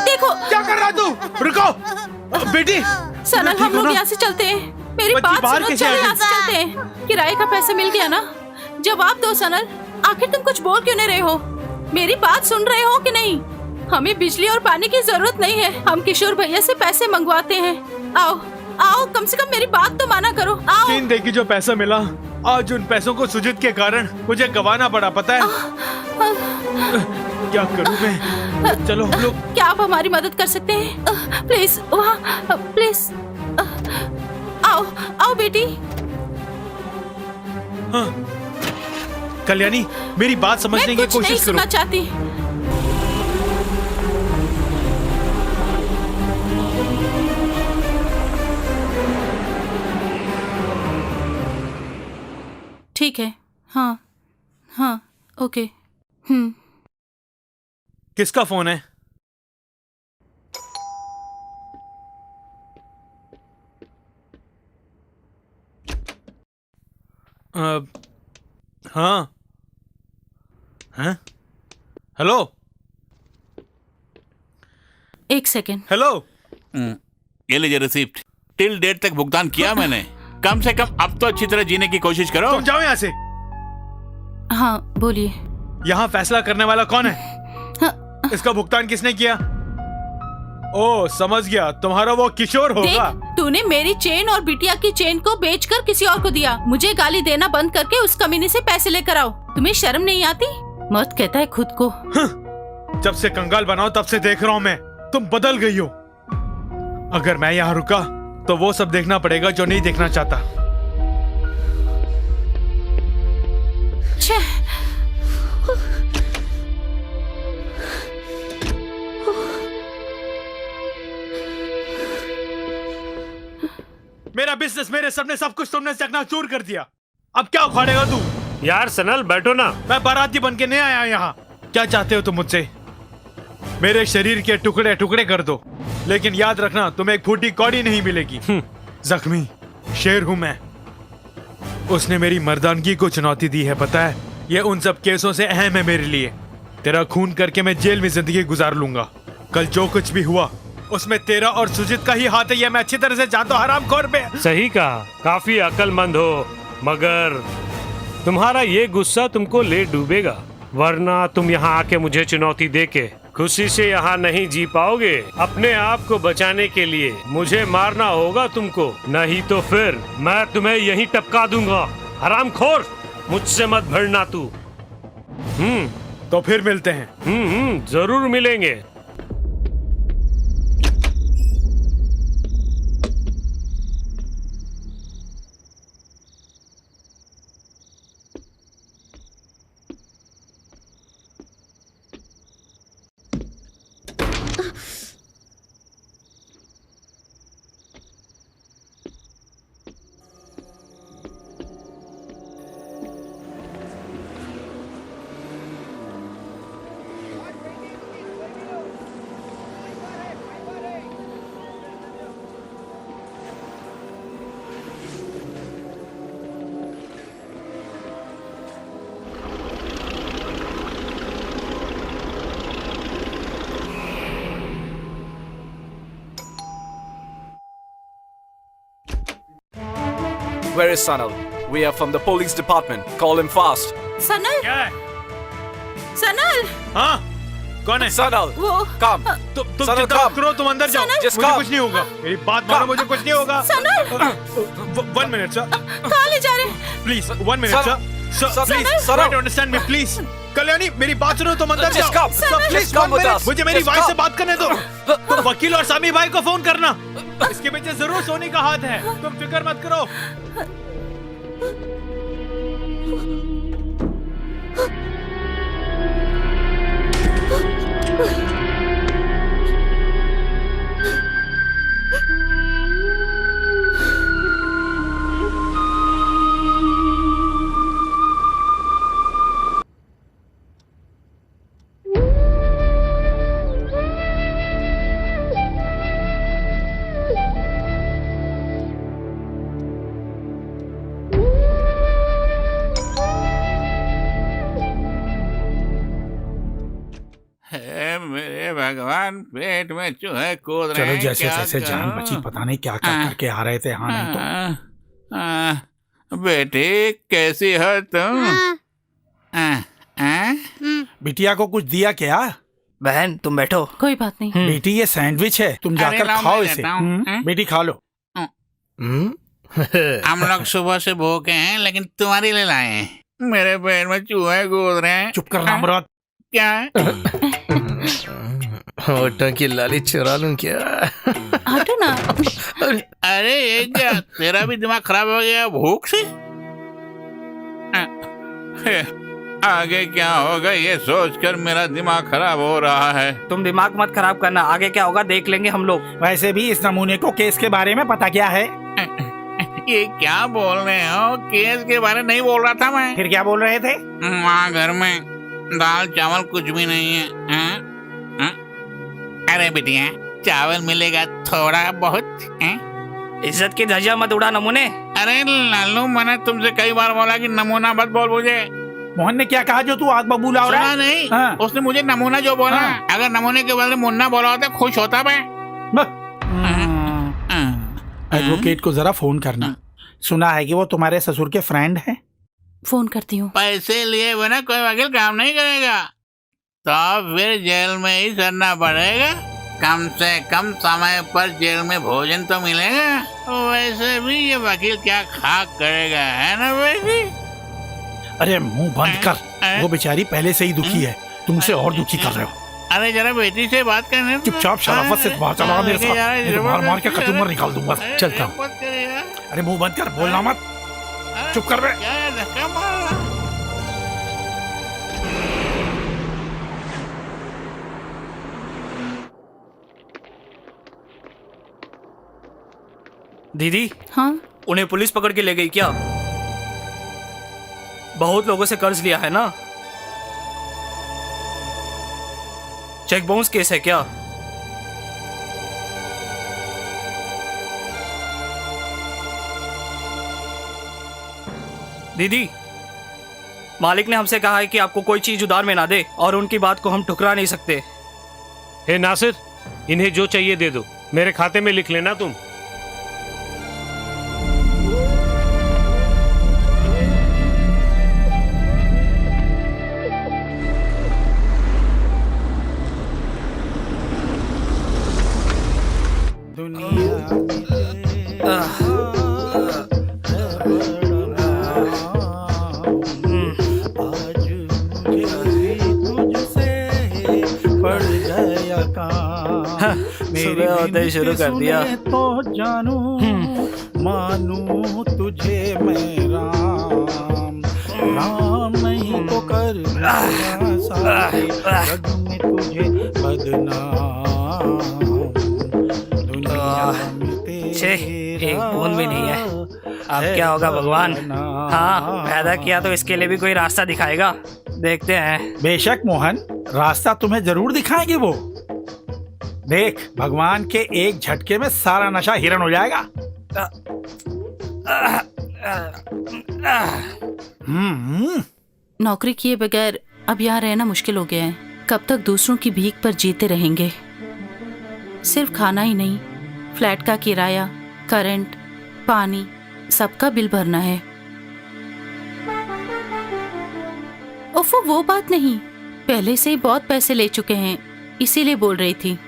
देखो क्या कर रहा तू? रुको बेटी। सनल, ठीक हम हो लोग ना? यहाँ से चलते हैं। मेरी बच्ची बात बाहर सुनो, कैसे चलो आ गई? यहाँ से चलते हैं। किराए का पैसा मिल गया ना? जवाब दो सनल, आखिर तुम कुछ बोल क्यों नहीं रहे हो? मेरी बात सुन रहे हो कि नहीं? हमें बिजली और पानी की जरूरत नहीं है, हम किशोर भैया से पैसे मंगवाते हैं। आओ आओ, कम से कम मेरी बात तो माना करो। आओ। 3 दिन की जो पैसा मिला, आज उन पैसों को सुजित के कारण मुझे गंवाना पड़ा, पता है? क्या करूं मैं? चलो हम लोग। क्या आप हमारी मदद कर सकते हैं? प्लीज वहाँ, प्लीज आओ आओ बेटी। हाँ। कल्याणी, मेरी बात समझने मैं की कुछ नहीं कोशिश करो। सुनना चाहती। ठीक है। हाँ हाँ, ओके। किसका फोन है? हाँ हाँ, हेलो। एक सेकेंड। हेलो। ये लीजिए रिसिप्ट। टिल डेट तक भुगतान किया मैंने। कम से कम अब तो अच्छी तरह जीने की कोशिश करो। तुम जाओ यहाँ से। हाँ बोलिए। यहाँ फैसला करने वाला कौन है? इसका भुगतान किसने किया? ओ समझ गया, तुम्हारा वो किशोर होगा। देख, तूने मेरी चेन और बिटिया की चेन को बेचकर किसी और को दिया। मुझे गाली देना बंद करके उस कमीने से पैसे लेकर आओ। तुम्हें शर्म नहीं आती? मत कहता है खुद को। जब से कंगाल बनाओ तब से देख रहा हूँ मैं, तुम बदल गई हो। अगर मैं यहाँ रुका तो वो सब देखना पड़ेगा जो नहीं देखना चाहता। मेरा बिजनेस, मेरे सपने, सब कुछ तुमने चकनाचूर कर दिया। अब क्या उखाड़ेगा तू? यार सनल बैठो ना। मैं बाराती बन के नहीं आया यहाँ। क्या चाहते हो तुम मुझसे? मेरे शरीर के टुकड़े टुकड़े कर दो, लेकिन याद रखना तुम्हें एक फूटी कौड़ी नहीं मिलेगी। जख्मी शेर हूं मैं। उसने मेरी मर्दानगी को चुनौती दी है, पता है? ये उन सब केसों से अहम है मेरे लिए। तेरा खून करके मैं जेल में जिंदगी गुजार लूंगा। कल जो कुछ भी हुआ उसमें तेरा और सुजित का ही हाथ है, ये मैं अच्छी तरह से जानता हूँ। हरामखोर पे। सही कहा, काफी अक्लमंद हो, मगर तुम्हारा ये गुस्सा तुमको ले डूबेगा। वरना तुम यहाँ आके मुझे चुनौती देके खुशी से यहाँ नहीं जी पाओगे। अपने आप को बचाने के लिए मुझे मारना होगा तुमको, नहीं तो फिर मैं तुम्हें यहीं टपका दूंगा। हरामखोर, मुझसे मत भिड़ना तू। तो फिर मिलते हैं। जरूर मिलेंगे। Where is Sanal? We are from the police department. Call him fast. Sanal, क्या है? सनल, हाँ, कौन है? Sanal, वो come. तुम सनल, चिंता come. मत करो, तुम अंदर जाओ। सनल। Just मुझे come. कुछ नहीं होगा। मेरी बात मानो, मुझे कुछ नहीं होगा। सनल, 1 मिनट सर, कहाँ ले जा रहे हैं? Please 1 minute sir, sir, sir, please sir, try to understand me please. Kalyani, मेरी बात सुनो, तुम अंदर Just जाओ। come. Sir, please Just come 1 with minute, us. मुझे मेरी Just वाइफ से come. बात करने दो। तुम वकील और सामी भाई को फोन करना, इसके पीछे जरूर सोनी का हाथ है। तुम फिक्र मत करो। भगवान, पेट में चूहे कूद रहे चलो हैं, जैसे क्या तैसे जान करूं? बची, पता नहीं क्या कर करके आ रहे थे। हाँ नहीं तो बेटी कैसी हो तुम? बिटिया को कुछ दिया क्या? बहन तुम बैठो। कोई बात नहीं। बेटी ये सैंडविच है, तुम अरे जाकर लाओ, खाओ मैं इसे। लेता हूँ। बेटी खा लो। हम लोग सुबह से भूखे हैं, लेकिन तुम्हारे लिए लाए हैं। मेरे पेट में चूहे कूद रहे हैं। चुप कर रामरात। क्या? होटल की लाली चुरा लूं क्या? हटो ना। अरे ये क्या, तेरा भी दिमाग खराब हो गया भूख से? आगे क्या होगा ये सोचकर मेरा दिमाग खराब हो रहा है। तुम दिमाग मत खराब करना, आगे क्या होगा देख लेंगे हम लोग। वैसे भी इस नमूने को केस के बारे में पता क्या है? ये क्या बोल रहे हो? केस के बारे में नहीं बोल रहा था मैं। फिर क्या बोल रहे थे? वहाँ घर में दाल चावल कुछ भी नहीं है। अरे बिटिया, चावल मिलेगा थोड़ा बहुत। इज्जत की धज्जियां मत उड़ा नमूने। अरे लालू, मैंने तुमसे कई बार बोला कि नमूना मत बोल मुझे। मोहन ने क्या कहा जो तू आग बबूला हो रहा सुना है? नहीं? हाँ। उसने मुझे नमूना जो बोला, हाँ। अगर नमूने के बदले मुन्ना बोला होता खुश होता मैं। एडवोकेट को जरा फोन करना। सुना है कि वो तुम्हारे ससुर के फ्रेंड हैं। फोन करती हूँ। पैसे लिए बिना कोई वकील काम नहीं करेगा, तो फिर जेल में ही सरना पड़ेगा। कम से कम समय पर जेल में भोजन तो मिलेगा। वैसे भी ये वकील क्या खाक करेगा, है ना बेटी? अरे मुंह बंद कर, वो बेचारी पहले से ही दुखी है, तुमसे और दुखी कर रहे हो। अरे जरा बेटी से बात करने दो। चुपचाप शराफत से बाहर चला मेरे साथ, नहीं तो मार मार के कचूमर निकाल दूंगा। चलता हूँ। मत करिएगा। अरे मुंह बंद कर, बोलना मत। चुप कर बे। क्या धक्का मार रहा? दीदी, हाँ, उन्हें पुलिस पकड़ के ले गई क्या? बहुत लोगों से कर्ज लिया है ना? चेक बाउंस केस है क्या? दीदी, मालिक ने हमसे कहा है कि आपको कोई चीज उधार में ना दे, और उनकी बात को हम ठुकरा नहीं सकते। हे नासिर, इन्हें जो चाहिए दे दो, मेरे खाते में लिख लेना तुम। सुबह होते ही शुरू कर दिया। तो जानू मानू तुझे मैं राम, राम नहीं तो कर सारे जग में तुझे बदनाम, दुनिया में छे, एक बूंद भी नहीं है। अब क्या होगा भगवान? हाँ, पैदा किया तो इसके लिए भी कोई रास्ता दिखाएगा। देखते हैं। बेशक मोहन, रास्ता तुम्हें जरूर दिखाएंगे वो। देख, भगवान के एक झटके में सारा नशा हिरण हो जाएगा। नौकरी किए बगैर अब यहाँ रहना मुश्किल हो गया है। कब तक दूसरों की भीख पर जीते रहेंगे? सिर्फ खाना ही नहीं, फ्लैट का किराया, करंट, पानी, सबका बिल भरना है। ओफो, वो बात नहीं, पहले से ही बहुत पैसे ले चुके हैं, इसीलिए बोल रही थी।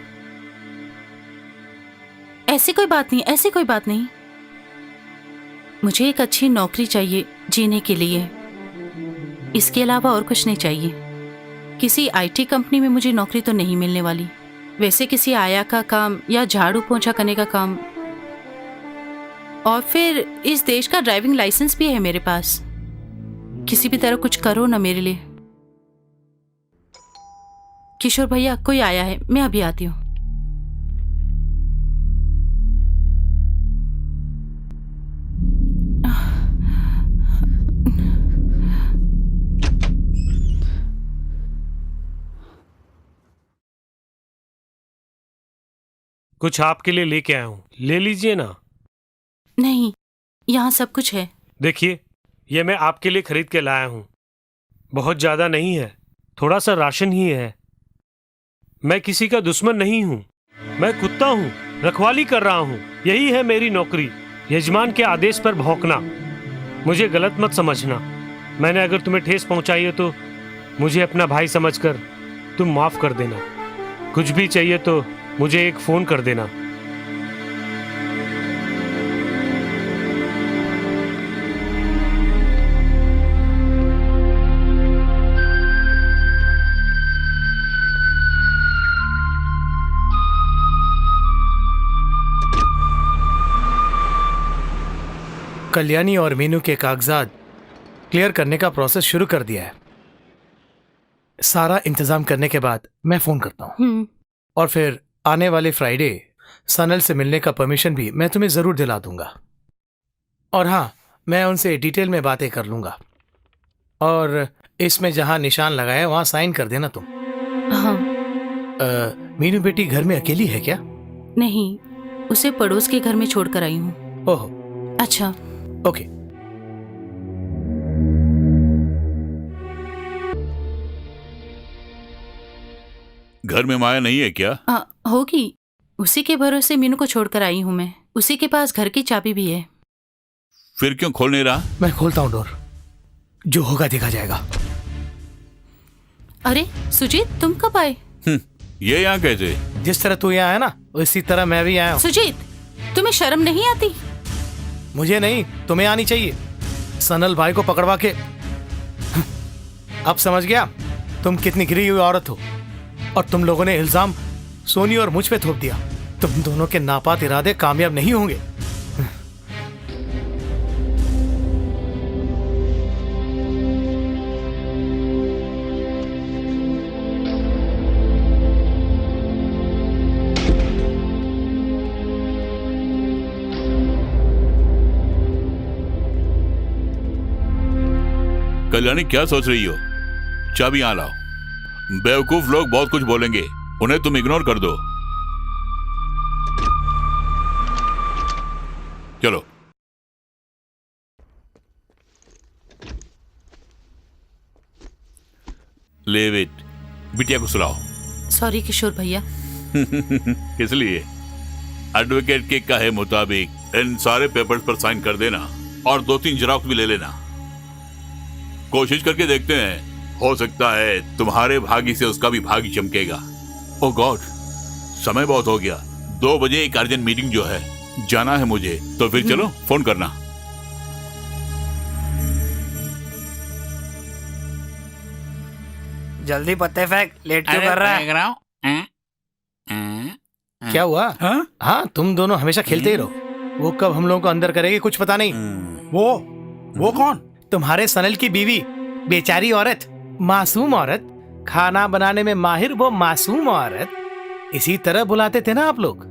ऐसी कोई बात नहीं, ऐसी कोई बात नहीं। मुझे एक अच्छी नौकरी चाहिए जीने के लिए, इसके अलावा और कुछ नहीं चाहिए। किसी आईटी कंपनी में मुझे नौकरी तो नहीं मिलने वाली। वैसे किसी आया का काम या झाड़ू पोंछा करने का काम, और फिर इस देश का ड्राइविंग लाइसेंस भी है मेरे पास। किसी भी तरह कुछ करो ना मेरे लिए। किशोर भैया, कोई आया है, मैं अभी आती हूँ। कुछ आपके लिए लेके आया हूँ, ले लीजिए ना। नहीं, यहाँ सब कुछ है। देखिए, ये मैं आपके लिए खरीद के लाया हूँ। बहुत ज्यादा नहीं है, थोड़ा सा राशन ही है। मैं किसी का दुश्मन नहीं हूँ। मैं कुत्ता हूँ, रखवाली कर रहा हूँ। यही है मेरी नौकरी, यजमान के आदेश पर भौंकना। मुझे गलत मत समझना। मैंने अगर तुम्हें ठेस पहुंचाई है तो मुझे अपना भाई समझकर तुम माफ कर देना। कुछ भी चाहिए तो मुझे एक फोन कर देना। कल्याणी और मीनू के कागजात क्लियर करने का प्रोसेस शुरू कर दिया है। सारा इंतजाम करने के बाद मैं फोन करता हूँ और फिर आने वाले फ्राइडे सनल से मिलने का परमिशन भी मैं तुम्हें जरूर दिला दूंगा। और हाँ, मैं उनसे डिटेल में बातें कर लूंगा और इसमें जहां निशान लगाया वहां साइन कर देना तुम। हाँ। मीनू बेटी घर में अकेली है क्या? नहीं, उसे पड़ोस के घर में छोड़कर आई हूँ। ओह, अच्छा। ओके। घर में माया नहीं है क्या? होगी, उसी के भरोसे मीनू को छोड़कर आई हूँ मैं। उसी के पास घर की चाबी भी है। फिर क्यों खोल नहीं रहा? मैं खोलता हूँ डोर, जो होगा देखा जाएगा। अरे सुजीत, तुम कब आए? ये यहाँ कैसे? जिस तरह तू यहाँ आया ना, उसी तरह मैं भी आया हूँ। सुजीत, तुम्हें शर्म नहीं आती? मुझे नहीं, तुम्हें आनी चाहिए। सनल भाई को पकड़वा के। अब समझ गया तुम कितनी गिरी हुई औरत हो, और तुम लोगों ने इल्जाम सोनी और मुझ पे थोप दिया। तुम दोनों के नापाक इरादे कामयाब नहीं होंगे। कल्याणी क्या सोच रही हो? चाबी यहाँ लाओ। बेवकूफ लोग बहुत कुछ बोलेंगे, उन्हें तुम इग्नोर कर दो। चलो। लेव इट। बिटिया को सुलाओ। सॉरी किशोर भैया। इसलिए एडवोकेट के कहे मुताबिक इन सारे पेपर्स पर साइन कर देना और 2-3 जेरॉक्स भी ले लेना। कोशिश करके देखते हैं, हो सकता है तुम्हारे भागी से उसका भी भागी चमकेगा। ओह गॉड, समय बहुत हो गया। 2 बजे एक अर्जेंट मीटिंग जो है, जाना है मुझे। तो फिर चलो, फोन करना। जल्दी पत्ते फेंक, लेट क्यों कर रहा है? क्या हुआ? हाँ, तुम दोनों हमेशा खेलते ही रहो। वो कब हम लोगों को अंदर करेगी कुछ पता नहीं। वो कौन? तुम्हारे सनल की बीवी, बेचारी औरत, मासूम औरत, खाना बनाने में माहिर वो मासूम औरत। इसी तरह बुलाते थे ना आप लोग।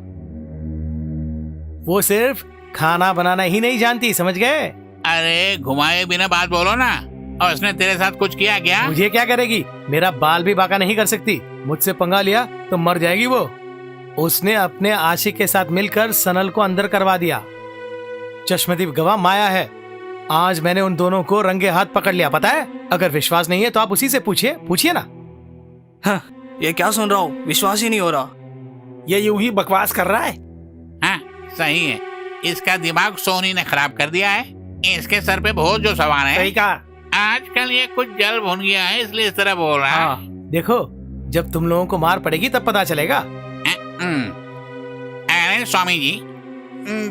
वो सिर्फ खाना बनाना ही नहीं जानती, समझ गए? अरे घुमाए बिना बात बोलो ना। और उसने तेरे साथ कुछ किया क्या? मुझे क्या करेगी? मेरा बाल भी बाका नहीं कर सकती। मुझसे पंगा लिया तो मर जाएगी वो। उसने अपने आशिक के साथ मिलकर सनल को अंदर करवा दिया। चश्मदीप गवाह माया है। आज मैंने उन दोनों को रंगे हाथ पकड़ लिया, पता है? अगर विश्वास नहीं है तो आप उसी से पूछिए ना। हाँ, ये क्या सुन रहा हूँ? विश्वास ही नहीं हो रहा। ये यूं ही बकवास कर रहा है। हाँ, सही है। इसका दिमाग सोनी ने खराब कर दिया है। इसके सर पे बहुत जो सवार है। सही कहा। आजकल ये कुछ जल भुन गया है, इसलिए इस तरह बोल रहा है। देखो, जब तुम लोगों को मार पड़ेगी तब पता चलेगा। अरे स्वामी जी,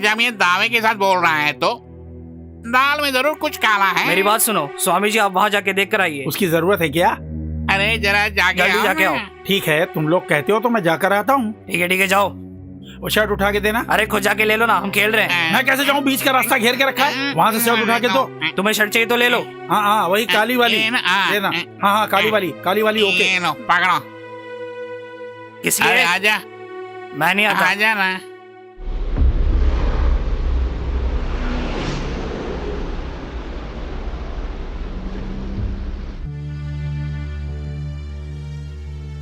जब ये दावे के साथ बोल रहा है तो दाल में जरूर कुछ काला है। मेरी बात सुनो स्वामी जी, आप वहाँ जाके देख कर आइए। उसकी जरूरत है क्या? अरे जरा जल्दी जाके आओ। ठीक है, तुम लोग कहते हो तो मैं जाकर आता हूँ। ठीक है, जाओ। वो शर्ट उठा के देना। अरे खुद जाके ले लो ना, हम खेल रहे हैं। मैं कैसे जाऊँ? बीच का रास्ता घेर के रखा है, वहाँ से शर्ट उठा के दो। तुम्हें शर्ट चाहिए तो ले लो। हाँ, वही काली वाली देना। हाँ, काली वाली। ओके, पकड़ो। किस अरे लिए? आजा। मैं नहीं आता। आजा ना।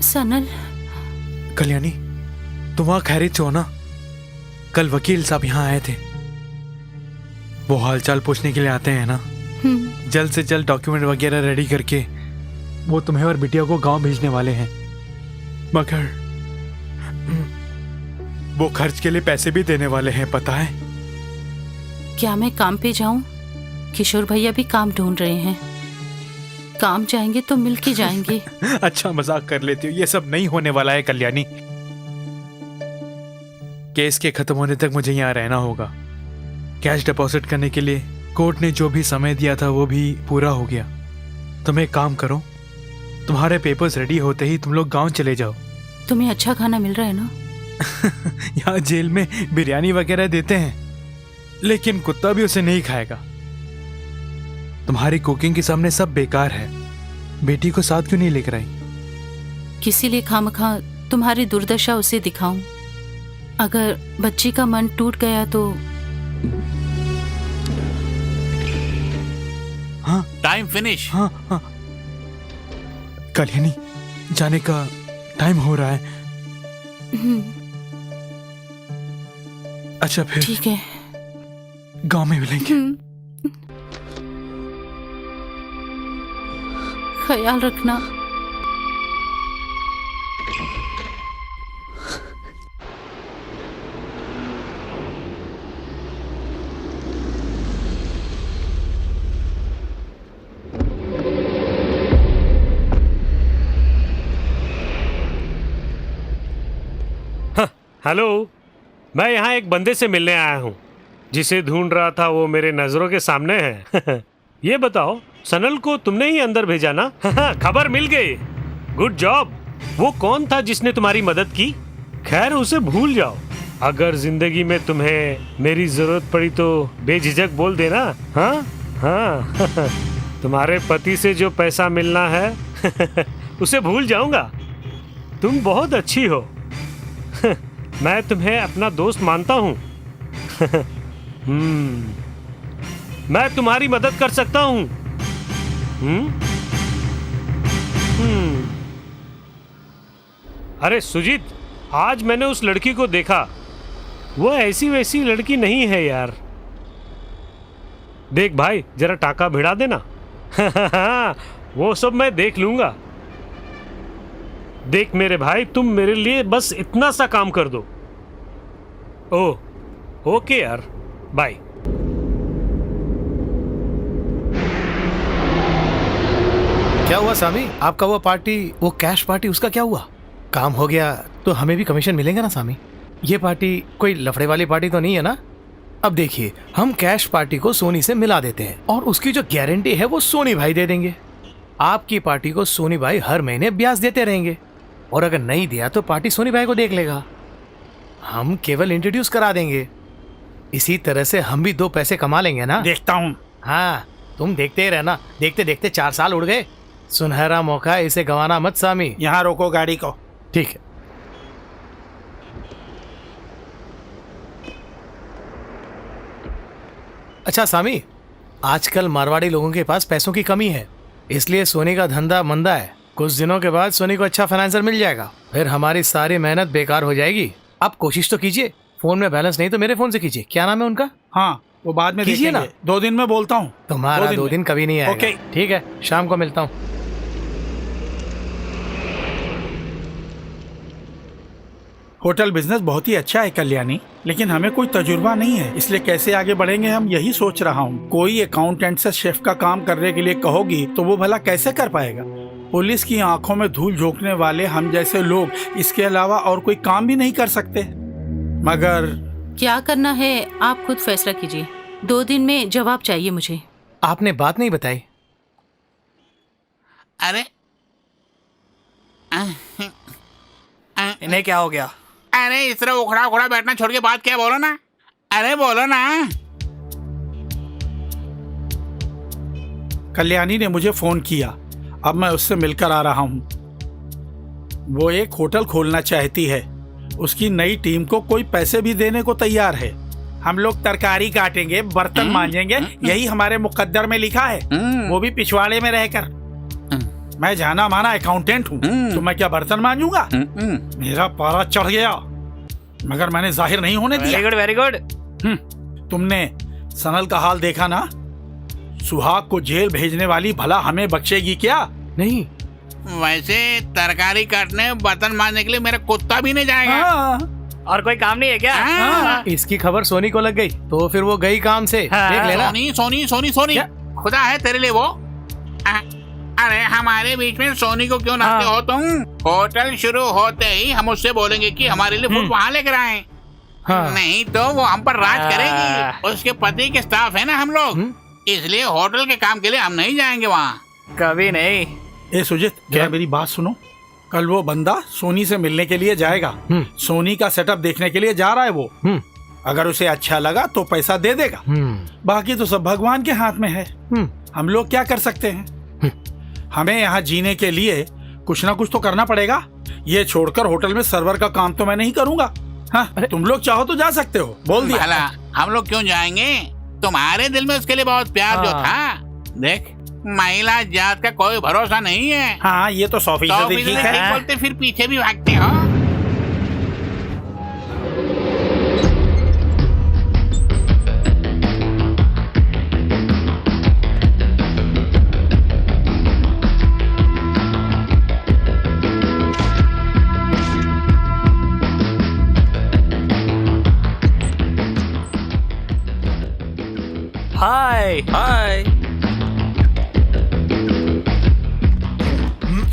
सनल। कल्याणी, तुम वहाँ खैरियत से हो ना? कल वकील साहब यहाँ आए थे। वो हालचाल पूछने के लिए आते हैं ना। जल्द से जल्द डॉक्यूमेंट वगैरह रेडी करके वो तुम्हें और बिटिया को गांव भेजने वाले हैं। मगर वो खर्च के लिए पैसे भी देने वाले हैं, पता है? क्या मैं काम पे जाऊं? किशोर भैया भी काम ढूंढ रहे हैं। काम जाएंगे तो मिल के जाएंगे। अच्छा मजाक कर लेती हो, ये सब नहीं होने वाला है कल्याणी। केस के खत्म होने तक मुझे यहाँ रहना होगा। कैश डिपॉजिट करने के लिए कोर्ट ने जो भी समय दिया था वो भी पूरा हो गया। तुम एक काम करो, तुम्हारे पेपर्स रेडी होते ही तुम लोग गांव चले जाओ। तुम्हें अच्छा खाना मिल रहा है ना? यहाँ जेल में बिरयानी वगैरह देते हैं, लेकिन कुत्ता भी उसे नहीं खाएगा। तुम्हारी कुकिंग के सामने सब बेकार है। बेटी को साथ क्यों नहीं लेकर आई? किसी लिए खामखा तुम्हारी दुर्दशा उसे दिखाऊं? अगर बच्ची का मन टूट गया तो हाँ टाइम फिनिश। हाँ हाँ कल्याणी, जाने का टाइम हो रहा है। अच्छा फिर ठीक है, गांव में मिलेंगे। ख्याल रखना। हेलो, मैं यहाँ एक बंदे से मिलने आया हूँ। जिसे ढूंढ रहा था वो मेरे नजरों के सामने है। ये बताओ, सनल को तुमने ही अंदर भेजा ना? खबर मिल गई, गुड जॉब। वो कौन था जिसने तुम्हारी मदद की? खैर उसे भूल जाओ। अगर जिंदगी में तुम्हें मेरी जरूरत पड़ी तो बेझिझक बोल देना। हाँ हाँ तुम्हारे पति से जो पैसा मिलना है उसे भूल जाऊंगा। तुम बहुत अच्छी हो। मैं तुम्हें अपना दोस्त मानता हूँ। मैं तुम्हारी मदद कर सकता हूँ। अरे सुजीत, आज मैंने उस लड़की को देखा। वो ऐसी वैसी लड़की नहीं है यार। देख भाई, जरा टाका भिड़ा देना। वो सब मैं देख लूंगा। देख मेरे भाई, तुम मेरे लिए बस इतना सा काम कर दो। ओह ओके यार, बाय। क्या हुआ सामी? आपका वो पार्टी, वो कैश पार्टी, उसका क्या हुआ? काम हो गया तो हमें भी कमीशन मिलेगा ना सामी? ये पार्टी कोई लफड़े वाली पार्टी तो नहीं है ना? अब देखिए, हम कैश पार्टी को सोनी से मिला देते हैं और उसकी जो गारंटी है वो सोनी भाई दे देंगे। आपकी पार्टी को सोनी भाई हर महीने ब्याज देते रहेंगे और अगर नहीं दिया तो पार्टी सोनी भाई को देख लेगा। हम केवल इंट्रोड्यूस करा देंगे। इसी तरह से हम भी 2 पैसे कमा लेंगे ना। देखता हूँ। हाँ, तुम देखते ही रहना। देखते देखते 4 साल उड़ गए। सुनहरा मौका, इसे गंवाना मत सामी। यहाँ रोको गाड़ी को। ठीक है। अच्छा सामी, आजकल मारवाड़ी लोगों के पास पैसों की कमी है, इसलिए सोनी का धंधा मंदा है। कुछ दिनों के बाद सोनी को अच्छा फाइनेंसर मिल जाएगा, फिर हमारी सारी मेहनत बेकार हो जाएगी। आप कोशिश तो कीजिए। फोन में बैलेंस नहीं तो मेरे फोन से कीजिए। क्या नाम है उनका? हाँ, वो बाद में कीजिए देखेंगे। ना। 2 दिन में बोलता हूँ। तुम्हारा 2 दिन कभी नहीं आएगा। ओके। ठीक है, शाम को मिलता हूँ। होटल बिजनेस बहुत ही अच्छा है कल्याणी, लेकिन हमें कोई तजुर्बा नहीं है, इसलिए कैसे आगे बढ़ेंगे हम यही सोच रहा हूँ। कोई अकाउंटेंट से शेफ का काम करने के लिए कहोगी तो वो भला कैसे कर पाएगा? पुलिस की आंखों में धूल झोंकने वाले हम जैसे लोग इसके अलावा और कोई काम भी नहीं कर सकते। मगर क्या करना है आप खुद फैसला कीजिए। 2 दिन में जवाब चाहिए मुझे। आपने बात नहीं बताई। अरे इन्हें क्या हो गया? अरे इस तरह उखड़ा उखड़ा बैठना छोड़ के बात क्या, बोलो ना। अरे बोलो ना। कल्याणी ने मुझे फोन किया, अब मैं उससे मिलकर आ रहा हूँ। वो एक होटल खोलना चाहती है। उसकी नई टीम को कोई पैसे भी देने को तैयार है। हम लोग तरकारी काटेंगे, बर्तन मांजेंगे, यही हमारे मुकद्दर में लिखा है, वो भी पिछवाड़े में रहकर। मैं जाना माना अकाउंटेंट हूँ, तो मैं क्या बर्तन मांजूंगा? मेरा पारा चढ़ गया, मगर मैंने जाहिर नहीं होने दिया। Very good, very good. तुमने सनल का हाल देखा ना? सुहाग को जेल भेजने वाली भला हमें बख्शेगी क्या? नहीं। वैसे तरकारी काटने, बर्तन मांजने के लिए मेरा कुत्ता भी नहीं जाएगा। हाँ। और कोई काम नहीं है क्या? इसकी खबर सोनी को लग गई तो फिर वो गई काम से। देख लेना। सोनी सोनी सोनी सोनी क्या? खुदा है तेरे लिए वो। अरे हमारे बीच में सोनी को क्यों लाते हो तुम? होटल शुरू होते ही हम उससे बोलेंगे कि हमारे लिए फूड वहाँ लेकर आए। नहीं तो वो हम पर राज करेगी। उसके पति के स्टाफ है ना हम लोग, इसलिए होटल के काम के लिए हम नहीं जाएंगे वहाँ। कभी नहीं। ए सुजीत, क्या मेरी बात सुनो। कल वो बंदा सोनी से मिलने के लिए जाएगा। सोनी का सेटअप देखने के लिए जा रहा है वो। अगर उसे अच्छा लगा तो पैसा दे देगा। बाकी तो सब भगवान के हाथ में है। हम लोग क्या कर सकते हैं? हमें यहाँ जीने के लिए कुछ ना कुछ तो करना पड़ेगा। ये छोड़कर होटल में सर्वर का काम तो मैं नहीं करूँगा। हाँ, तुम लोग चाहो तो जा सकते हो। बोल दिया। भला हम लोग क्यों जाएंगे? तुम्हारे दिल में उसके लिए बहुत प्यार जो था। देख, महिला जात का कोई भरोसा नहीं है। हाँ, ये तो 100% ठीक है। बोलते फिर पीछे भी भागते हो। हाय हाय।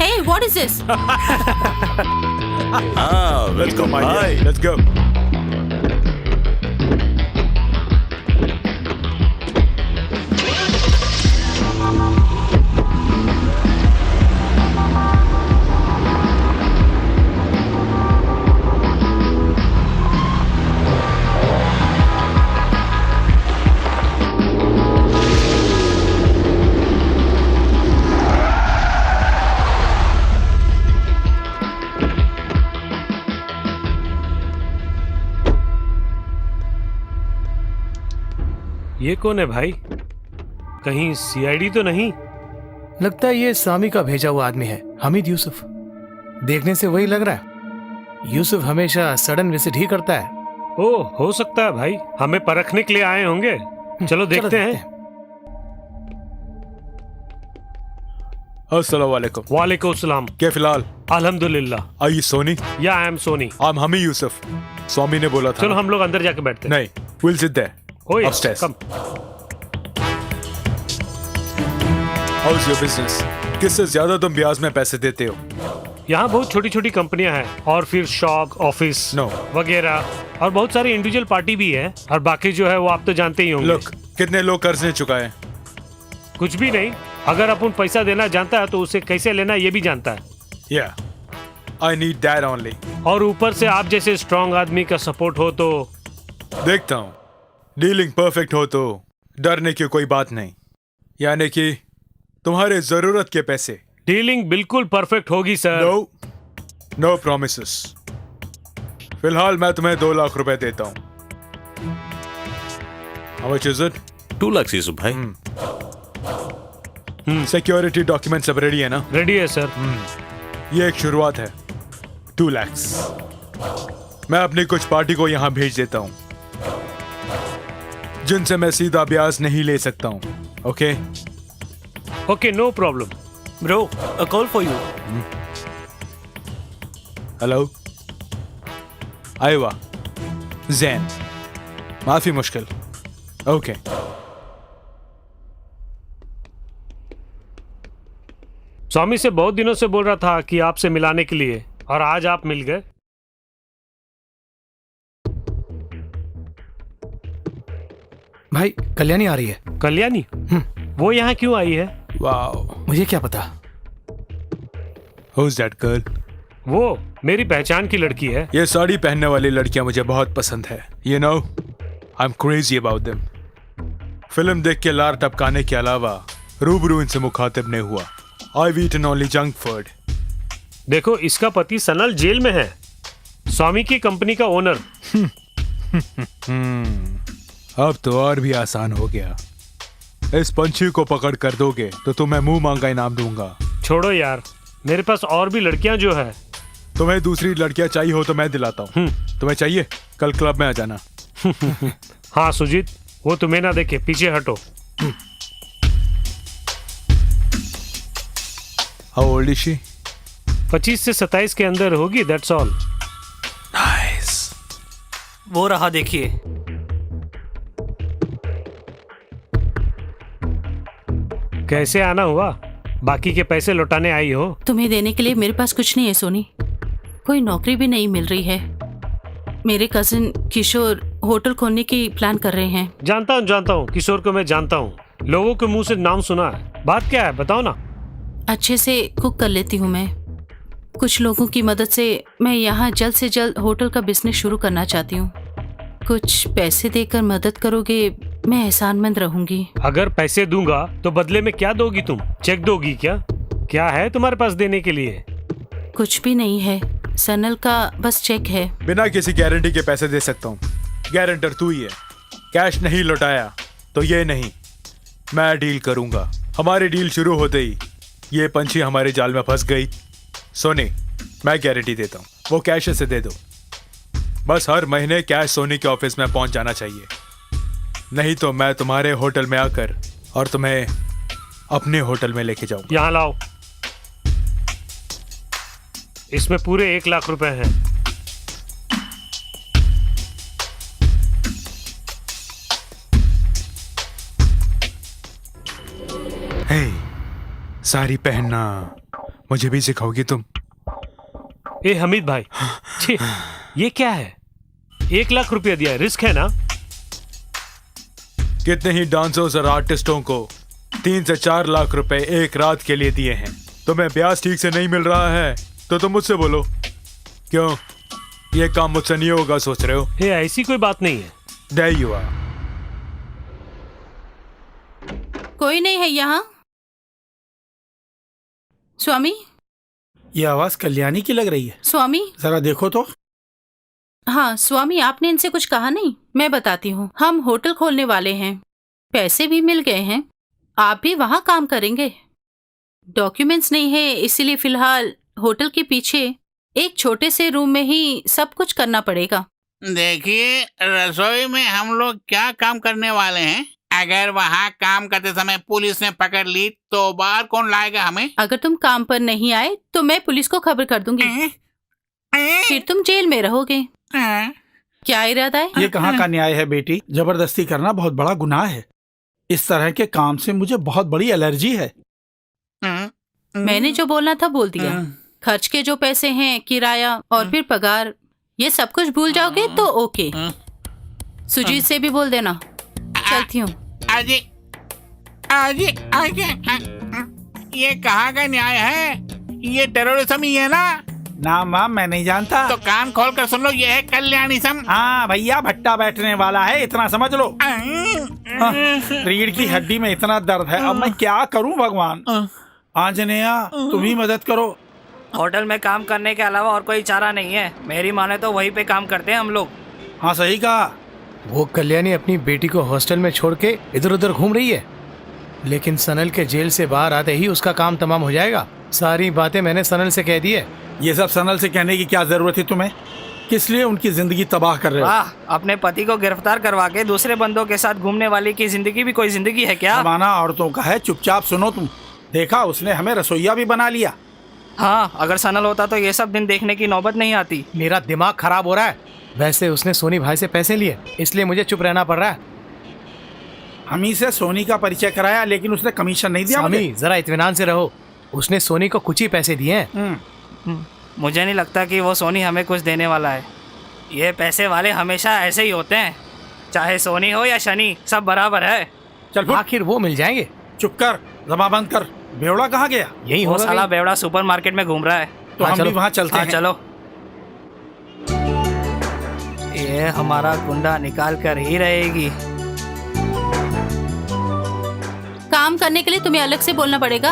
Hey, what is this? Welcome, my dear. Let's go. ये कौन है भाई? कहीं सीआईडी तो नहीं? लगता है ये स्वामी का भेजा हुआ आदमी है, हमीद यूसुफ। देखने से वही लग रहा है। यूसुफ हमेशा सडन विजिट ही करता है। ओह, हो सकता है भाई, हमें परखने के लिए आए होंगे। चलो देखते हैं। अस्सलाम वालेकुम। वालेकुम सलाम। क्या फिलहाल? अल्हम्दुलिल्लाह। आई सनी? या I am Soni. I am Hamid Yusuf. Swami ने बोला था। चलो हम लोग अंदर जाके बैठते हैं। नहीं, will sit there. Oh, yes. Upstairs. Come. How's your business? किससे ज्यादा तुम ब्याज में पैसे देते हो? यहाँ बहुत छोटी छोटी कंपनियां हैं और फिर शॉप, ऑफिस वगैरह और बहुत सारी इंडिविजुअल पार्टी भी है। और बाकी जो है वो आप तो जानते ही होंगे। लोग कितने लोग कर्ज चुकाए? कुछ भी नहीं। अगर अपन पैसा देना जानता है तो उसे कैसे लेना ये भी जानता है। Yeah, I need that only. और ऊपर से आप जैसे स्ट्रॉन्ग आदमी का सपोर्ट हो तो देखता हूँ। डीलिंग परफेक्ट हो तो डरने की कोई बात नहीं। यानी कि तुम्हारे जरूरत के पैसे। डीलिंग बिल्कुल परफेक्ट होगी सर। No promises. फिलहाल मैं तुम्हें 2 लाख रुपए देता हूँ। How much is it? 2 lakh Yusuf भाई। सिक्योरिटी डॉक्यूमेंट सब रेडी है ना? रेडी है सर। ये एक शुरुआत है। 2 लाख। मैं अपनी कुछ पार्टी को यहाँ भेज देता हूँ जिनसे मैं सीधा ब्याज नहीं ले सकता हूँ। Okay? Okay, no problem. Bro, a call for you. Hello. आयवा। जैन। माफी मुश्किल। ओके। स्वामी से बहुत दिनों से बोल रहा था कि आपसे मिलाने के लिए, और आज आप मिल गए। भाई, कल्याणी आ रही है। कल्याणी? वो यहाँ क्यों आई है? वाओ, मुझे क्या पता। Who's that girl? वो मेरी पहचान की लड़की है। ये साड़ी पहनने वाली लड़कियां मुझे बहुत पसंद है। You know, I'm crazy about them. Film देख के लार टपकाने के अलावा रूबरू इनसे मुखातिब नहीं हुआ। I've eaten only junk food. देखो, इसका पति सनल जेल में है, स्वामी की कंपनी का ओनर। अब तो और भी आसान हो गया। इस पंछी को पकड़ कर दोगे तो तुम्हें मुंह मांगा इनाम दूंगा। छोड़ो यार, मेरे पास और भी लड़कियां जो है। तुम्हें दूसरी लड़कियां चाहिए हो तो मैं दिलाता हूँ। तुम्हें चाहिए? कल क्लब में आ जाना। हाँ सुजीत, वो तुम्हें ना देखे, पीछे हटो। How old is she? 25 से 27 के अंदर होगी, that's all. Nice. वो रहा देखिए। कैसे आना हुआ? बाकी के पैसे लौटाने आई हो? तुम्हें देने के लिए मेरे पास कुछ नहीं है सोनी। कोई नौकरी भी नहीं मिल रही है। मेरे कजिन किशोर होटल खोलने की प्लान कर रहे हैं। जानता हूँ किशोर को मैं जानता हूँ। लोगों के मुंह से नाम सुना है। बात क्या है बताओ ना। अच्छे से कुक कर लेती हूँ मैं। कुछ लोगों की मदद से मैं यहाँ जल्द से जल्द होटल का बिजनेस शुरू करना चाहती हूँ। कुछ पैसे देकर मदद करोगे, मैं एहसानमंद रहूंगी। अगर पैसे दूंगा तो बदले में क्या दोगी तुम? चेक दोगी क्या? क्या है तुम्हारे पास देने के लिए? कुछ भी नहीं है, सनल का बस चेक है। बिना किसी गारंटी के पैसे दे सकता हूँ। गारंटर तू ही है। कैश नहीं लौटाया तो ये नहीं, मैं डील करूंगा। हमारी डील शुरू होते ही ये पंछी हमारे जाल में फंस गई। सोनी, मैं गारंटी देता हूँ, वो कैश से दे दो। बस हर महीने कैश सोनी के ऑफिस में पहुंच जाना चाहिए। नहीं तो मैं तुम्हारे होटल में आकर और तुम्हें अपने होटल में लेके जाऊंगा। यहाँ लाओ। इसमें पूरे 1 लाख रुपए हैं। हे, साड़ी पहनना मुझे भी सिखाओगी तुम? ए हमीद भाई, छी, ये क्या है? 1 लाख रुपया दिया है, रिस्क है ना? कितने ही डांसर्स और आर्टिस्टों को 3 से 4 लाख रुपए एक रात के लिए दिए हैं। तुम्हें ब्याज ठीक से नहीं मिल रहा है तो तुम मुझसे बोलो। क्यों, ये काम मुझसे नहीं होगा सोच रहे हो? ये ऐसी कोई बात नहीं है। There you are। कोई नहीं है यहाँ। स्वामी, ये आवाज कल्याणी की लग रही है। स्वामी। जरा देखो तो। हाँ स्वामी, आपने इनसे कुछ कहा नहीं? मैं बताती हूँ। हम होटल खोलने वाले हैं, पैसे भी मिल गए हैं, आप भी वहाँ काम करेंगे। डॉक्यूमेंट्स नहीं है, इसीलिए फिलहाल होटल के पीछे एक छोटे से रूम में ही सब कुछ करना पड़ेगा। देखिए, रसोई में हम लोग क्या काम करने वाले हैं? अगर वहाँ काम करते समय पुलिस ने पकड़ ली तो बाहर कौन लाएगा हमें? अगर तुम काम पर नहीं आए तो मैं पुलिस को खबर कर दूंगी, फिर तुम जेल में रहोगे। क्या इरादा है? ये कहाँ का न्याय है बेटी? जबरदस्ती करना बहुत बड़ा गुनाह है। इस तरह के काम से मुझे बहुत बड़ी एलर्जी है। मैंने जो बोलना था बोल दिया। खर्च के जो पैसे हैं, किराया और फिर पगार, ये सब कुछ भूल जाओगे तो ओके। सुजीत से भी बोल देना। चलती हूँ। आजी, आजी, आजी, ये कहाँ का न्याय है? ये टेररिज्म ही है ना? ना मैम, मैं नहीं जानता। तो कान खोल कर सुन लो, ये है कल्याणीसम। हाँ भैया, भट्टा बैठने वाला है, इतना समझ लो। रीढ़ की हड्डी में इतना दर्द है, अब मैं क्या करूँ भगवान? आंजनेया, तुम ही मदद करो। होटल में काम करने के अलावा और कोई चारा नहीं है। मेरी माने तो वहीं पे काम करते हैं हम लोग। हाँ सही कहा। वो कल्याणी अपनी बेटी को हॉस्टल में छोड़ के इधर उधर घूम रही है, लेकिन सनल के जेल से बाहर आते ही उसका काम तमाम हो जाएगा। सारी बातें मैंने सनल से कह दी है। ये सब सनल से कहने की क्या जरूरत थी तुम्हें? किस लिए उनकी जिंदगी तबाह कर रहे हो? वाह, अपने पति को गिरफ्तार करवा के दूसरे बंदों के साथ घूमने वाली की जिंदगी भी कोई जिंदगी है क्या? जमाना औरतों का है, चुपचाप सुनो तुम। देखा, उसने हमें रसोइया भी बना लिया। हाँ, अगर सनल होता तो ये सब दिन देखने की नौबत नहीं आती। मेरा दिमाग खराब हो रहा है। वैसे उसने सोनी भाई से पैसे लिए, इसलिए मुझे चुप रहना पड़ रहा है। हम ही से सोनी का परिचय कराया, लेकिन उसने कमीशन नहीं दिया। स्वामी, जरा इत्मीनान से रहो। उसने सोनी को कुछ ही पैसे दिए हैं। मुझे नहीं लगता कि वो सोनी हमें कुछ देने वाला है। ये पैसे वाले हमेशा ऐसे ही होते हैं, चाहे सोनी हो या शनि, सब बराबर है। चल, आखिर वो मिल जाएंगे। चुप कर, जबान बंद कर। बेवड़ा कहाँ गया? यही वो होगा। साला बेवड़ा सुपरमार्केट में घूम रहा है। तो हम भी वहाँ चलते हैं। चलो। ये हमारा गुंडा निकाल कर ही रहेगी। काम करने के लिए तुम्हें अलग से बोलना पड़ेगा।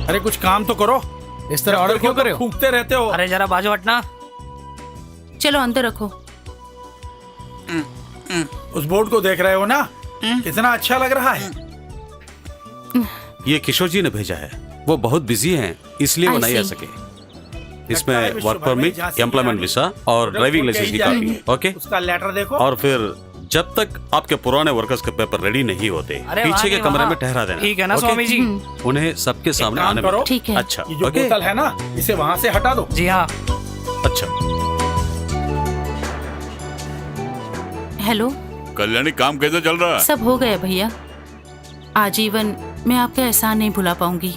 अरे कुछ काम तो करो। इस तरह ऑर्डर क्यों कर रहे हो? फूंकते रहते हो। अरे जरा बाजू हटना। चलो अंदर रखो। उस बोर्ड को देख रहे हो ना? कितना अच्छा लग रहा है। ये किशोर जी ने भेजा है। वो बहुत बिजी हैं, इसलिए वो नहीं आ सके। इसमें लगता है वर्क विश्व भर में परमिट, झांसी एम्प्लॉयमेंट की वीसा और ड्राइविंग लाइसेंस की जाएगी। कॉपी। ओके, उसका लेटर देखो। और फिर जब तक आपके पुराने वर्कर्स के पेपर रेडी नहीं होते, अरे पीछे वहाँ के नहीं, कमरे वहाँ। में ठहरा देना। ठीक है ना ओके? स्वामी जी? उन्हें सबके सामने काम आने करो। दो। ठीक है। अच्छा, ये जो ओके, बोतल है ना, इसे वहाँ से हटा दो। जी हाँ। अच्छा। हेलो, कल्याणी, काम कैसे चल रहा है? सब हो गया भैया। आजीवन मैं आपका एहसान नहीं भुला पाऊंगी।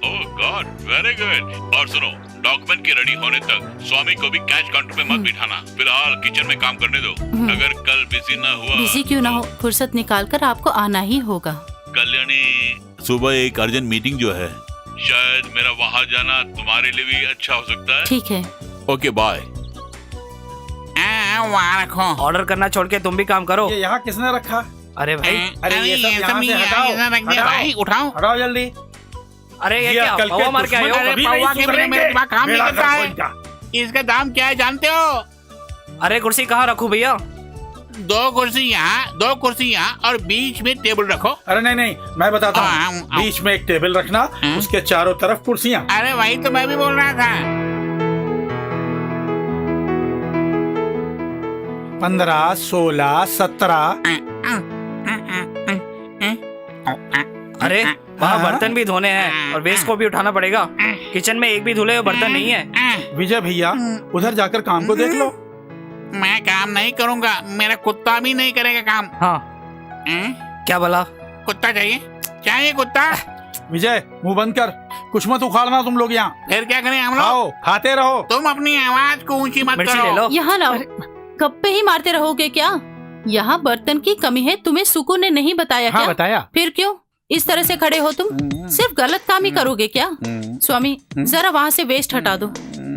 ओह गॉड, वेरी गुड। और सुनो, डॉक्यूमेंट के रेडी होने तक स्वामी को भी कैश काउंटर पे मत बिठाना। फिलहाल किचन में काम करने दो। अगर कल बिजी ना हुआ, बिजी क्यों ना हो, फुर्सत निकाल कर आपको आना ही होगा। कल्याणी, सुबह एक अर्जेंट मीटिंग जो है, शायद मेरा वहाँ जाना तुम्हारे लिए भी अच्छा हो सकता है। ठीक है। Okay, bye. वहाँ रखो। ऑर्डर करना छोड़ के तुम भी काम करो। ये यहाँ किसने रखा? अरे भाई, अरे ये सब यहाँ से हटाओ। भाई उठाओ। हटाओ जल्दी। अरे ये ये क्या कल के पवा मार के आए हो? दुश्मन अरे कभी पौवा नहीं के बिना मेरे सुधरेंगे। दिमाग काम नहीं बेड़ा करता गर्क है। इनका। इसका दाम क्या है जानते हो? अरे कुर्सी कहाँ रखूं भैया? 2 कुर्सी यहाँ, 2 कुर्सी यहाँ और बीच में टेबल रखो। अरे नहीं नहीं, मैं बताता हाँ, हूँ। हाँ। बीच में एक टेबल रखना, उसके चारों तरफ कुर्सियाँ। अरे वही तो मैं भी बोल रहा था। 15, 16, 17। अरे वहाँ बर्तन भी धोने हैं और वेस्ट को भी उठाना पड़ेगा। किचन में एक भी धुले हुए बर्तन नहीं है। विजय भैया, उधर जाकर काम को देख लो। मैं काम नहीं करूँगा, मेरा कुत्ता भी नहीं करेगा काम। हाँ, क्या बोला? कुत्ता चाहिए? चाहिए कुत्ता? विजय, मुंह बंद कर, कुछ मत उखाड़ना तुम लोग यहाँ। फिर क्या करें हम लोग? खाओ, खाते रहो। तुम अपनी आवाज को ऊंची मत मिर्ची ले करो। लो। यहाँ लाओ। गप्पे ही मारते रहोगे क्या? यहाँ बर्तन की कमी है, तुम्हें सुकून ने नहीं बताया हाँ क्या? बताया। फिर क्यों इस तरह से खड़े हो तुम? सिर्फ गलत काम ही करोगे क्या? स्वामी, जरा वहाँ से वेस्ट हटा दो।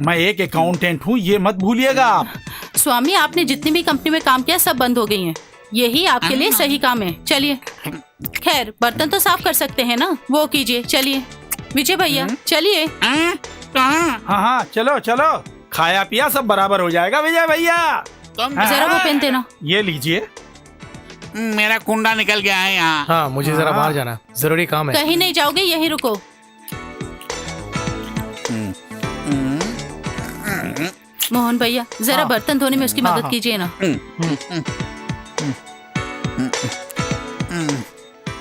मैं एक अकाउंटेंट हूँ, ये मत भूलिएगा आप। स्वामी, आपने जितनी भी कंपनी में काम किया सब बंद हो गई हैं। यही आपके लिए सही काम है। चलिए। खैर, बर्तन तो साफ कर सकते हैं ना, वो कीजिए। चलिए विजय भैया, चलिए। कहाँ? हाँ हाँ, चलो चलो, खाया पिया सब बराबर हो जाएगा विजय भैया। तुम जरा वो पेन देना। ये लीजिए। मेरा कुंडा निकल गया है यहाँ। हाँ, मुझे जरा बाहर जाना, जरूरी काम है। कहीं नहीं जाओगे, यहीं रुको। मोहन भैया, जरा बर्तन धोने में उसकी मदद कीजिए ना।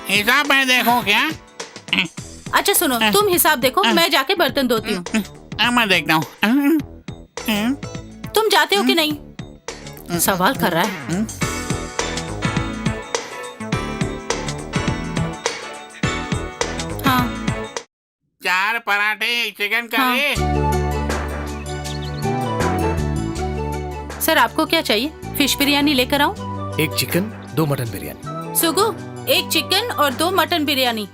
हिसाब मैं देखो क्या? अच्छा सुनो, तुम हिसाब देखो, मैं जाके बर्तन धोती हूँ। मैं देखता हूँ। तुम जाते हो कि नहीं? सवाल कर रहा है। हाँ। 4 पराठे, चिकन करी। सर, आपको क्या चाहिए? फिश बिरयानी लेकर आऊं? 1 चिकन 2 मटन बिरयानी। सुगु, 1 चिकन और 2 मटन बिरयानी।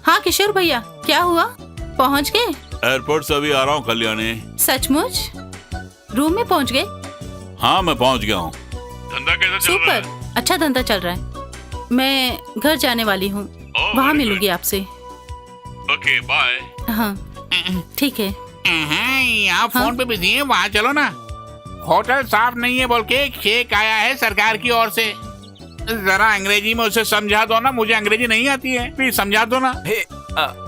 हाँ किशोर भैया, क्या हुआ? पहुंच गए? एयरपोर्ट से अभी आ रहा हूँ कल्याणी। सचमुच? रूम में पहुंच गए? हाँ, मैं पहुँच गया हूँ। धंधा कैसा चल रहा है? सुपर, अच्छा धंधा चल रहा है। मैं घर जाने वाली हूँ, वहाँ मिलूंगी आपसे। Okay, bye. हाँ ठीक है। यहाँ फोन पे बिजी है, वहाँ चलो ना। होटल साफ नहीं है बोल के एक चेक आया है सरकार की ओर से। जरा अंग्रेजी में उसे समझा दो ना, मुझे अंग्रेजी नहीं आती है, प्लीज समझा दो ना। Hey,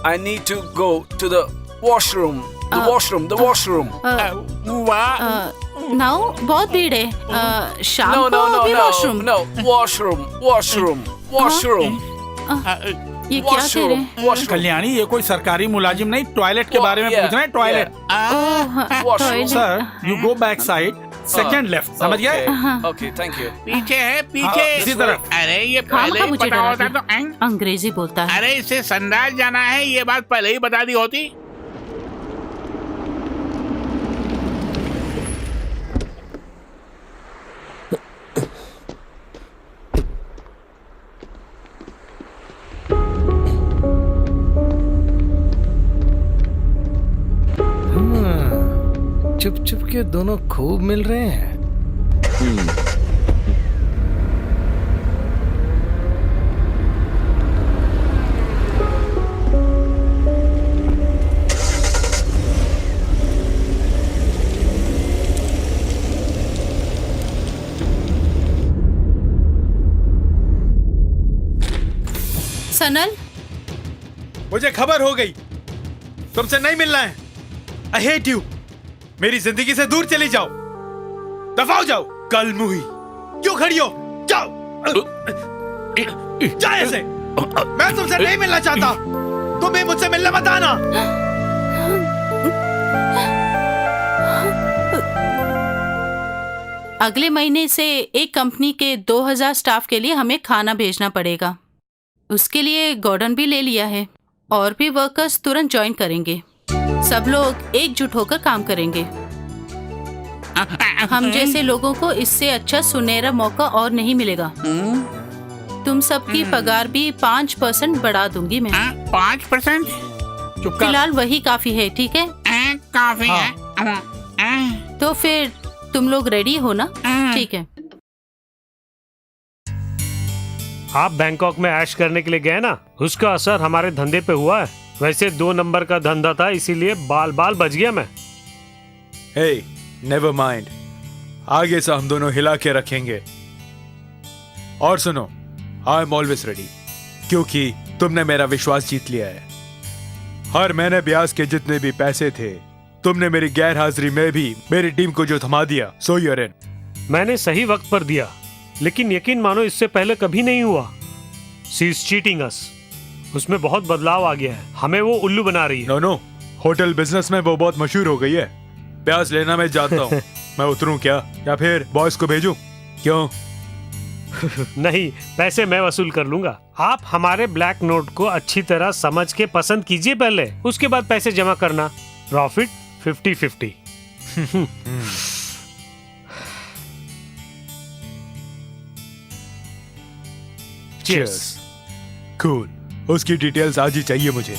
I need to go to the washroom. The washroom. वाह, नाउ बहुत भीड़ है। शाम No, को no, no, भी no, वॉशरूम। no. Washroom. ये क्या कह रहे हैं? कल्याणी, ये कोई सरकारी मुलाजिम नहीं, टॉयलेट के बारे में पूछ रहे हैं। Toilet. Washroom. Sir, you go back side, second left, समझ गए? Okay, thank you. पीछे है, पीछे। हाँ, इसी तरफ। अरे ये खामखा पहले ही मुझे पता डरा होता दिया। तो अंग्रेजी बोलता है। अरे इसे संदाज जाना है, ये बात पहले ही बता दी होती। चुप चुप के दोनों खूब मिल रहे हैं। सनल, मुझे खबर हो गई, तुमसे नहीं मिलना है। I hate you. मेरी जिंदगी से दूर चली जाओ, दफा हो जाओ। कल मुही क्यों खड़ी हो? जाओ, जाओ ऐसे। मैं तुमसे नहीं मिलना चाहता, तुम भी मुझसे मिलने मत आना। अगले महीने से एक कंपनी के 2000 स्टाफ के लिए हमें खाना भेजना पड़ेगा। उसके लिए गॉर्डन भी ले लिया है और भी वर्कर्स तुरंत ज्वाइन करेंगे। सब लोग एकजुट होकर काम करेंगे। हम जैसे लोगों को इससे अच्छा सुनहरा मौका और नहीं मिलेगा। तुम सबकी पगार भी 5% बढ़ा दूंगी मैं। 5%? फिलहाल वही काफी है, ठीक है? काफी है। तो फिर तुम लोग रेडी हो ना? ठीक है। आप बैंकॉक में ऐश करने के लिए गए ना, उसका असर हमारे धंधे पे हुआ है। वैसे 2 नंबर का धंधा था, इसीलिए बाल बाल बच गया मैं। हे, नेवर माइंड, आगे से हम दोनों हिला के रखेंगे। और सुनो, आई एम ऑलवेज रेडी, क्योंकि तुमने मेरा विश्वास जीत लिया है। हर महीने ब्याज के जितने भी पैसे थे, तुमने मेरी गैर हाजिरी में भी मेरी टीम को जो थमा दिया, सो यूर इन। मैंने सही वक्त पर दिया, लेकिन यकीन मानो इससे पहले कभी नहीं हुआ। शी इज चीटिंग अस। उसमें बहुत बदलाव आ गया है, हमें वो उल्लू बना रही है। नो नो, होटल बिजनेस में वो बहुत मशहूर हो गई है। ब्याज लेना मैं जानता हूँ। मैं उतरूं क्या, या फिर बॉयज को भेजूं? क्यों? नहीं, पैसे मैं वसूल कर लूंगा। आप हमारे ब्लैक नोट को अच्छी तरह समझ के पसंद कीजिए पहले, उसके बाद पैसे जमा करना। प्रॉफिट 50-50। Cheers. Cool. उसकी डिटेल्स आज ही चाहिए मुझे।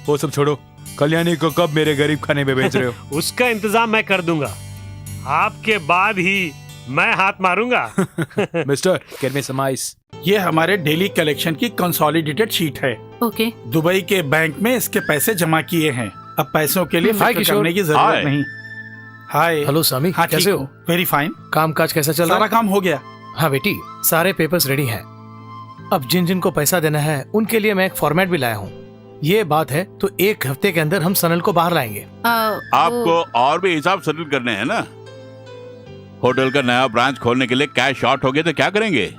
वो सब छोड़ो, कल्याणी को कब मेरे गरीब खाने में भेज रहे हो? उसका इंतजाम मैं कर दूंगा, आपके बाद ही मैं हाथ मारूंगा। Mister, can me some ice? ये हमारे डेली कलेक्शन की कंसोलिडेटेड शीट है। ओके। दुबई के बैंक में इसके पैसे जमा किए हैं। अब पैसों के लिए हाय फिक्र किशोर। करने की जरूरत नहीं। हाय। हेलो सामी, हाँ, कैसे हो? Very fine. काम काज कैसा चल रहा सारा है? काम हो गया। हाँ बेटी, सारे पेपर्स रेडी हैं। अब जिन जिन को पैसा देना है उनके लिए मैं एक फॉर्मेट भी लाया हूँ। ये बात है तो 1 हफ्ते के अंदर हम सनल को बाहर लाएंगे। आपको और भी हिसाब सेटल करने हैं ना? होटल का नया ब्रांच खोलने के लिए कैश शॉर्ट हो गए तो क्या करेंगे?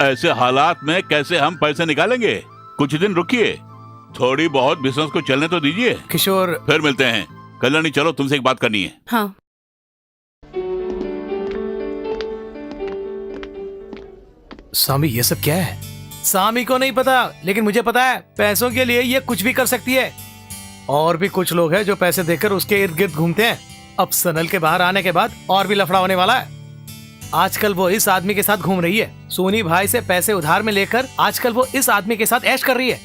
ऐसे हालात में कैसे हम पैसे निकालेंगे? कुछ दिन रुकिए, थोड़ी बहुत बिजनेस को चलने तो दीजिए। किशोर, फिर मिलते हैं। कल्याणी, चलो, तुमसे एक बात करनी है। हाँ। सामी, ये सब क्या है? सामी को नहीं पता, लेकिन मुझे पता है। पैसों के लिए ये कुछ भी कर सकती है। और भी कुछ लोग हैं जो पैसे देकर उसके इर्द गिर्द घूमते हैं। अब सनल के बाहर आने के बाद और भी लफड़ा होने वाला है। आजकल वो इस आदमी के साथ घूम रही है। सोनी भाई से पैसे उधार में लेकर आजकल वो इस आदमी के साथ ऐश कर रही है।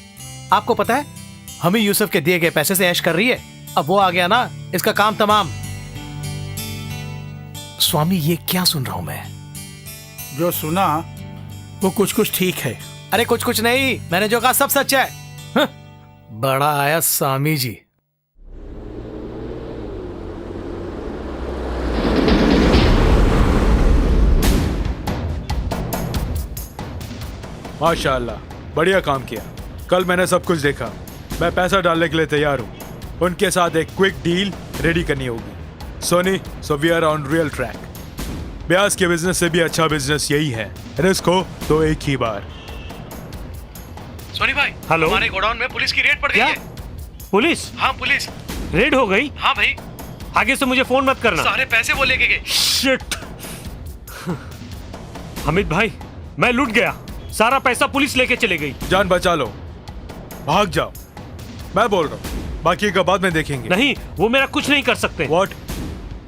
आपको पता है, हम ही यूसुफ के दिए गए पैसे से ऐश कर रही है। अब वो आ गया ना, इसका काम तमाम। स्वामी, ये क्या सुन रहा हूं मैं? जो सुना वो कुछ कुछ ठीक है। अरे कुछ कुछ नहीं, मैंने जो कहा सब सच है। हं, बड़ा आया स्वामी जी। माशाल्लाह, बढ़िया काम किया। कल मैंने सब कुछ देखा। मैं पैसा डालने के लिए तैयार हूँ। उनके साथ एक क्विक डील रेडी करनी होगी। Soni, so we are on real track. ब्याज के बिजनेस से भी अच्छा बिजनेस यही है। रिस्क हो तो एक ही बार। सोनी भाई, हेलो। हमारे गोडाउन में पुलिस की रेड पड़ गई क्या? है। पुलिस? हाँ, पुलिस रेड हो गई? हाँ भाई, आगे से मुझे फोन मत करना। सारे पैसे वो लेके गए। शिट। हमिद भाई, मैं लूट गया। सारा पैसा पुलिस लेके चले गई। जान बचा लो, भाग जाओ। मैं बोल रहा हूँ, बाकी का बाद में देखेंगे। नहीं, वो मेरा कुछ नहीं कर सकते। व्हाट?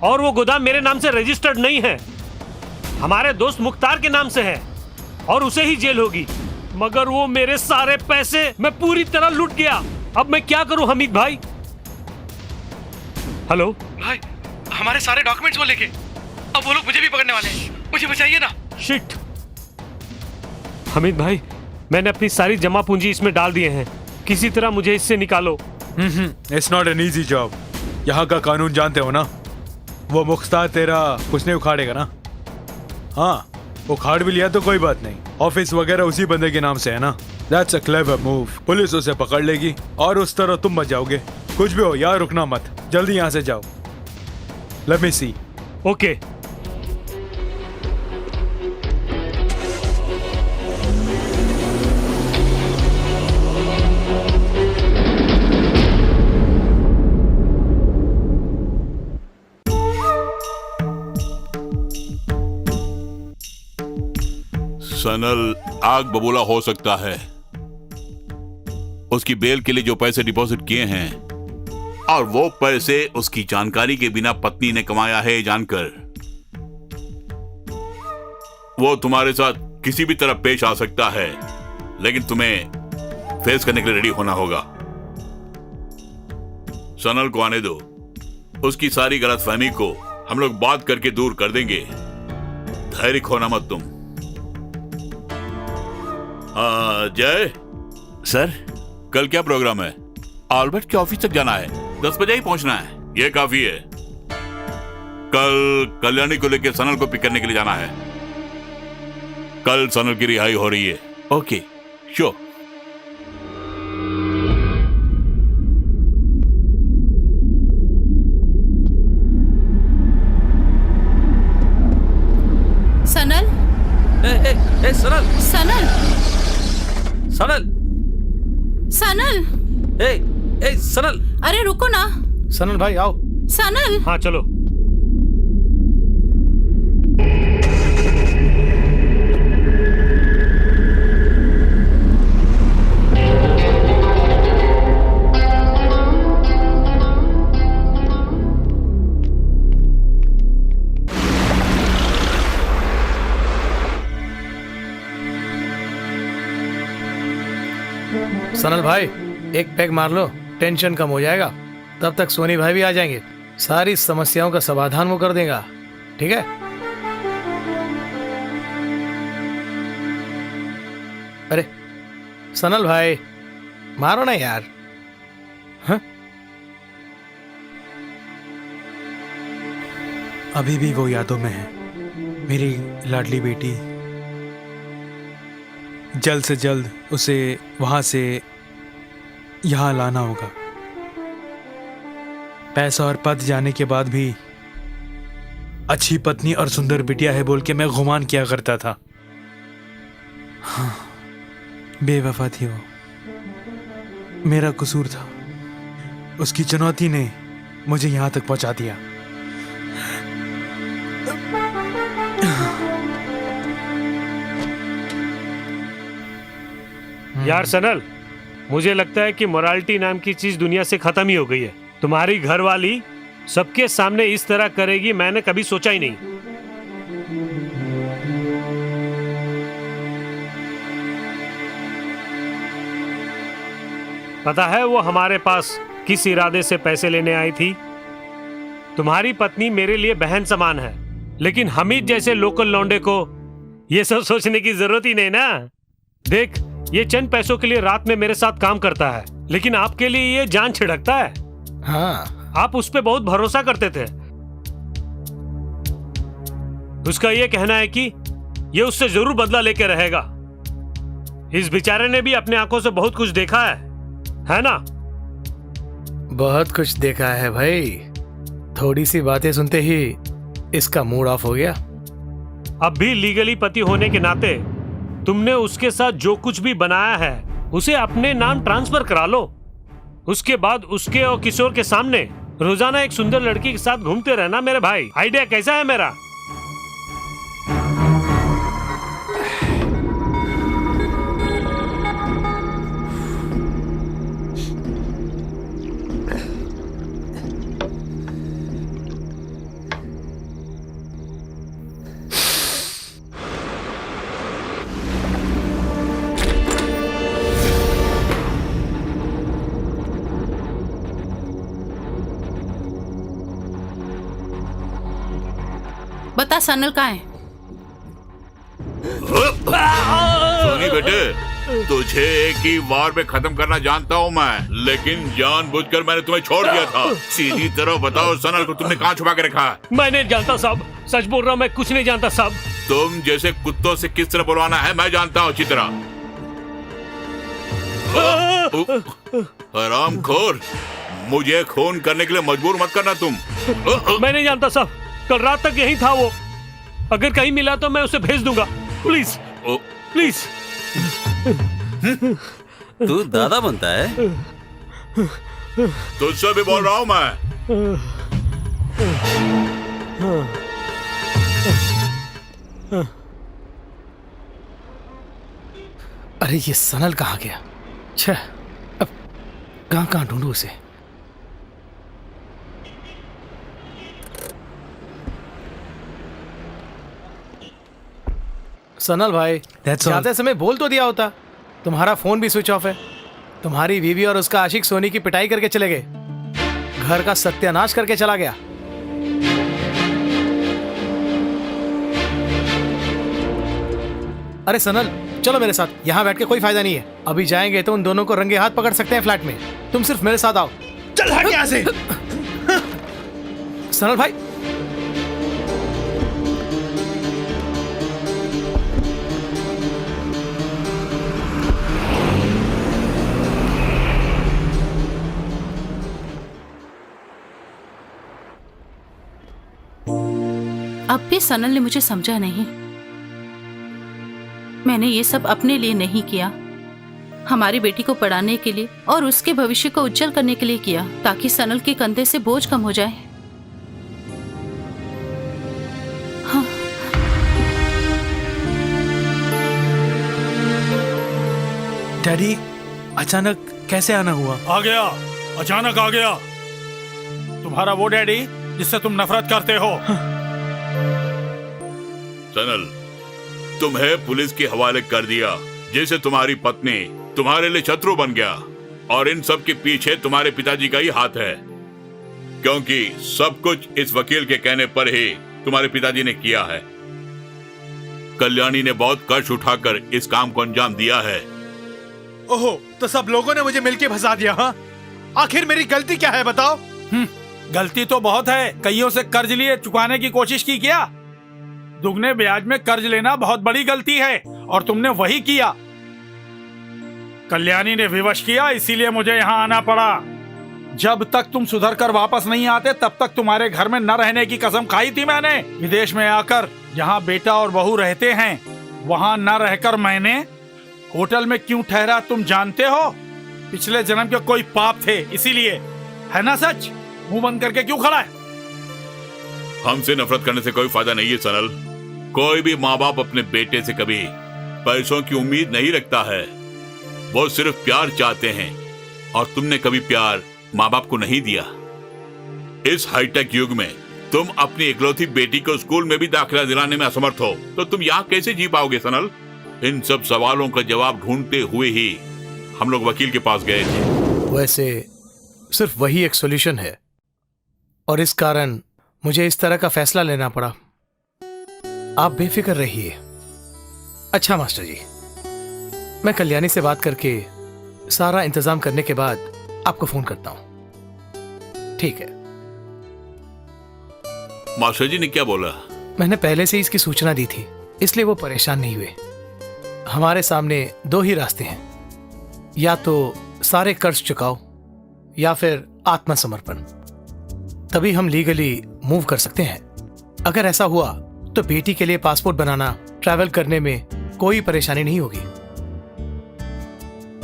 और वो गोदाम मेरे नाम से रजिस्टर्ड नहीं है, हमारे दोस्त मुख्तार के नाम से है और उसे ही जेल होगी। मगर वो मेरे सारे पैसे मैं पूरी तरह लूट गया। अब मैं क्या करूं हमीद भाई? हेलो भाई, हमारे सारे डॉक्यूमेंट्स वो लेके। अब वो लोग मुझे भी पकड़ने वाले हैं। मुझे बचाइए ना। शिट। हमीद भाई, मैंने अपनी सारी जमा पूंजी इसमें डाल दिए हैं। किसी तरह मुझे इससे निकालो। It's not an easy job. यहाँ का कानून जानते हो ना? वो मुख्तार तेरा कुछ नहीं उखाड़ेगा ना? हाँ, वो खाड़ भी लिया तो कोई बात नहीं, ऑफिस वगैरह उसी बंदे के नाम से है ना। That's a clever move. Police उसे पकड़ लेगी और उस तरह तुम बच जाओगे। कुछ भी हो यार, रुकना मत, जल्दी यहाँ से जाओ। लेट मी सी। ओके। सनल आग बबूला हो सकता है। उसकी बेल के लिए जो पैसे डिपॉजिट किए हैं और वो पैसे उसकी जानकारी के बिना पत्नी ने कमाया है जानकर, वो तुम्हारे साथ किसी भी तरह पेश आ सकता है, लेकिन तुम्हें फेस करने के लिए रेडी होना होगा। सनल को आने दो, उसकी सारी गलतफहमी को हम लोग बात करके दूर कर देंगे। धैर्य खोना मत तुम। जय सर, कल क्या प्रोग्राम है? आल्बर्ट के ऑफिस तक जाना है, 10 बजे ही पहुंचना है। ये काफी है। कल कल्याणी को लेकर सनल को पिक करने के लिए जाना है। कल सनल की रिहाई हो रही है। Okay sure. सनल, ए सनल, सनल, सनल, सनल, ए सनल, अरे रुको ना। सनल भाई आओ। सनल, हाँ चलो। सनल भाई एक पैग मार लो, टेंशन कम हो जाएगा। तब तक सोनी भाई भी आ जाएंगे, सारी समस्याओं का समाधान वो कर देगा। ठीक है? अरे सनल भाई मारो ना यार। हाँ? अभी भी वो यादों में है, मेरी लाडली बेटी। जल्द से जल्द उसे वहां से यहाँ लाना होगा। पैसा और पद जाने के बाद भी अच्छी पत्नी और सुंदर बिटिया है बोल के मैं गुमान किया करता था। हाँ, बेवफा थी वो, मेरा कसूर था। उसकी चुनौती ने मुझे यहाँ तक पहुंचा दिया। यार सनल, मुझे लगता है कि मोरालिटी नाम की चीज दुनिया से खत्म ही हो गई है। तुम्हारी घरवाली सबके सामने इस तरह करेगी मैंने कभी सोचा ही नहीं। पता है वो हमारे पास किस इरादे से पैसे लेने आई थी? तुम्हारी पत्नी मेरे लिए बहन समान है, लेकिन हमीद जैसे लोकल लौंडे को ये सब सोचने की जरूरत ही नहीं ना। देख, ये चंद पैसों के लिए रात में मेरे साथ काम करता है, लेकिन आपके लिए ये जान छिड़कता है। हाँ, आप उस पे बहुत भरोसा करते थे। उसका ये कहना है कि ये उससे जरूर बदला लेके रहेगा। इस बेचारे ने भी अपने आंखों से बहुत कुछ देखा है ना? बहुत कुछ देखा है भाई। थोड़ी सी बातें सुनते ही इसका मूड ऑफ हो गया। अब भी लीगली पति होने के नाते तुमने उसके साथ जो कुछ भी बनाया है उसे अपने नाम ट्रांसफर करा लो। उसके बाद उसके और किशोर के सामने रोजाना एक सुंदर लड़की के साथ घूमते रहना मेरे भाई। आइडिया कैसा है मेरा? बता सनल कहाँ है? सोनी बेटे, तुझे एक ही वार में खत्म करना जानता हूँ मैं, लेकिन जानबूझकर मैंने तुम्हें छोड़ दिया था। सीधी तरह बताओ सनल को तुमने कहाँ छुपा के रखा है? मैं नहीं जानता साहब, सच बोल रहा हूँ, मैं कुछ नहीं जानता साहब। तुम जैसे कुत्तों से किस तरह बुलवाना है मैं जानता हूँ अच्छी तरह। हरामखोर, मुझे खून करने के लिए मजबूर मत करना तुम। मैं नहीं जानता साहब, कल रात तक यही था वो। अगर कहीं मिला तो मैं उसे भेज दूंगा, प्लीज प्लीज। तू दादा बनता है? तुझसे भी बोल रहा हूँ मैं। अरे ये सनल कहाँ गया? छह, अब कहाँ कहाँ ढूंढूं उसे? सनल भाई, जाते समय बोल तो दिया होता। तुम्हारा फोन भी स्विच ऑफ है। तुम्हारी बीवी और उसका आशिक सोनी की पिटाई करके चले गए, घर का सत्यानाश करके चला गया। अरे सनल, चलो मेरे साथ, यहाँ बैठ के कोई फायदा नहीं है। अभी जाएंगे तो उन दोनों को रंगे हाथ पकड़ सकते हैं फ्लैट में। तुम सिर्फ मेरे साथ आओ। चल हट यहाँ से। सनल भाई, अब भी सनल ने मुझे समझा नहीं। मैंने ये सब अपने लिए नहीं किया, हमारी बेटी को पढ़ाने के लिए और उसके भविष्य को उज्जवल करने के लिए किया, ताकि सनल के कंधे से बोझ कम हो जाए। हाँ। डैडी, अचानक कैसे आना हुआ? आ गया, अचानक आ गया। तुम्हारा वो डैडी जिससे तुम नफरत करते हो। सनल, तुम्हें पुलिस के हवाले कर दिया, जिससे तुम्हारी पत्नी तुम्हारे लिए शत्रु बन गया। और इन सब के पीछे तुम्हारे पिताजी का ही हाथ है, क्योंकि सब कुछ इस वकील के कहने पर ही तुम्हारे पिताजी ने किया है। कल्याणी ने बहुत कष्ट उठाकर इस काम को अंजाम दिया है। ओहो, तो सब लोगों ने मुझे मिलके फंसा दिया। हाँ, आखिर मेरी गलती क्या है बताओ? गलती तो बहुत है। कईयों से कर्ज लिए चुकाने की कोशिश की क्या? दुगने ब्याज में कर्ज लेना बहुत बड़ी गलती है और तुमने वही किया। कल्याणी ने विवश किया, इसीलिए मुझे यहाँ आना पड़ा। जब तक तुम सुधर कर वापस नहीं आते तब तक तुम्हारे घर में न रहने की कसम खाई थी मैंने। विदेश में आकर जहाँ बेटा और बहू रहते हैं वहाँ न रहकर मैंने होटल में क्यों ठहरा तुम जानते हो? पिछले जन्म के कोई पाप थे, इसीलिए। है ना सच? मुंह बंद करके क्यों खड़ा है? हमसे नफरत करने से कोई फायदा नहीं है सनल। कोई भी माँ बाप अपने बेटे से कभी पैसों की उम्मीद नहीं रखता है, वो सिर्फ प्यार चाहते हैं। और तुमने कभी प्यार माँ बाप को नहीं दिया। इस हाईटेक युग में तुम अपनी इकलौती बेटी को स्कूल में भी दाखिला दिलाने में असमर्थ हो, तो तुम यहाँ कैसे जी पाओगे सनल? इन सब सवालों का जवाब ढूंढते हुए ही हम लोग वकील के पास गए थे। वैसे सिर्फ वही एक सॉल्यूशन है और इस कारण मुझे इस तरह का फैसला लेना पड़ा। आप बेफिक्र रहिए। अच्छा मास्टर जी, मैं कल्याणी से बात करके सारा इंतजाम करने के बाद आपको फोन करता हूं। ठीक है? मास्टर जी ने क्या बोला? मैंने पहले से इसकी सूचना दी थी, इसलिए वो परेशान नहीं हुए। हमारे सामने दो ही रास्ते हैं, या तो सारे कर्ज चुकाओ या फिर आत्मसमर्पण। तभी हम लीगली मूव कर सकते हैं। अगर ऐसा हुआ तो बेटी के लिए पासपोर्ट बनाना, ट्रैवल करने में कोई परेशानी नहीं होगी।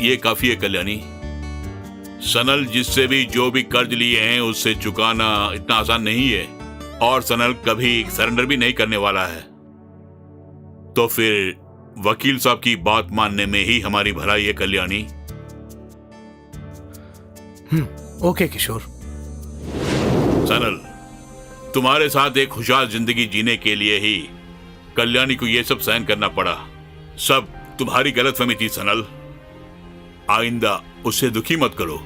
ये काफी है कल्याणी। सनल जिससे भी जो भी कर्ज लिए हैं उससे चुकाना इतना आसान नहीं है, और सनल कभी सरेंडर भी नहीं करने वाला है। तो फिर वकील साहब की बात मानने में ही हमारी भलाई है कल्याणी। ओके किशोर। सनल, तुम्हारे साथ एक खुशहाल जिंदगी जीने के लिए ही कल्याणी को यह सब सहन करना पड़ा। सब तुम्हारी गलतफहमी थी सनल। आइंदा उससे दुखी मत करो,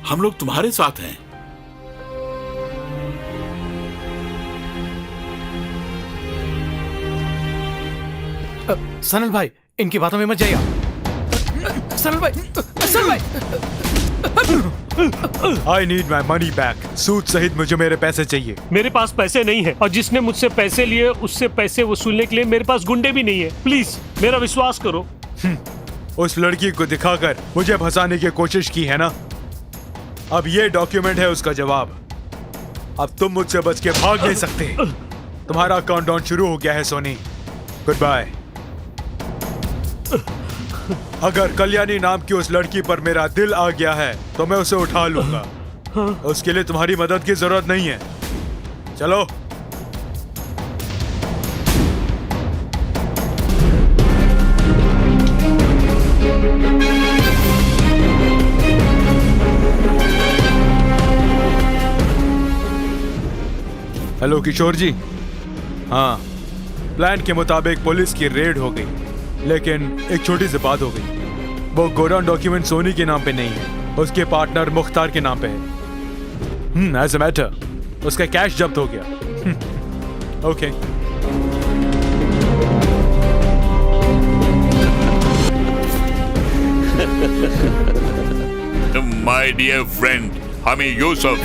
हम लोग तुम्हारे साथ हैं। सनल भाई, इनकी बातों में मत जाइए। सनल भाई, सनल भाई। I need my money back. सूद सहित मुझे मेरे पैसे चाहिए। मेरे पास पैसे नहीं है और जिसने मुझसे पैसे लिए उससे पैसे वसूलने के लिए मेरे पास गुंडे भी नहीं है। प्लीज मेरा विश्वास करो। उस लड़की को दिखाकर मुझे फंसाने की कोशिश की है ना, अब ये डॉक्यूमेंट है उसका जवाब। अब तुम मुझसे बच के भाग नहीं सकते। तुम्हारा काउंटडाउन शुरू हो गया है सोनी। Good bye. अगर कल्याणी नाम की उस लड़की पर मेरा दिल आ गया है तो मैं उसे उठा लूंगा। उसके लिए तुम्हारी मदद की जरूरत नहीं है। चलो। हेलो किशोर जी। हाँ, प्लान के मुताबिक पुलिस की रेड हो गई, लेकिन एक छोटी सी बात हो गई। वो गोडाउन डॉक्यूमेंट सोनी के नाम पे नहीं है, उसके पार्टनर मुख्तार के नाम पे है। एज अ मैटर उसका कैश जब्त हो गया। ओके। माय डियर फ्रेंड हमी यूसुफ।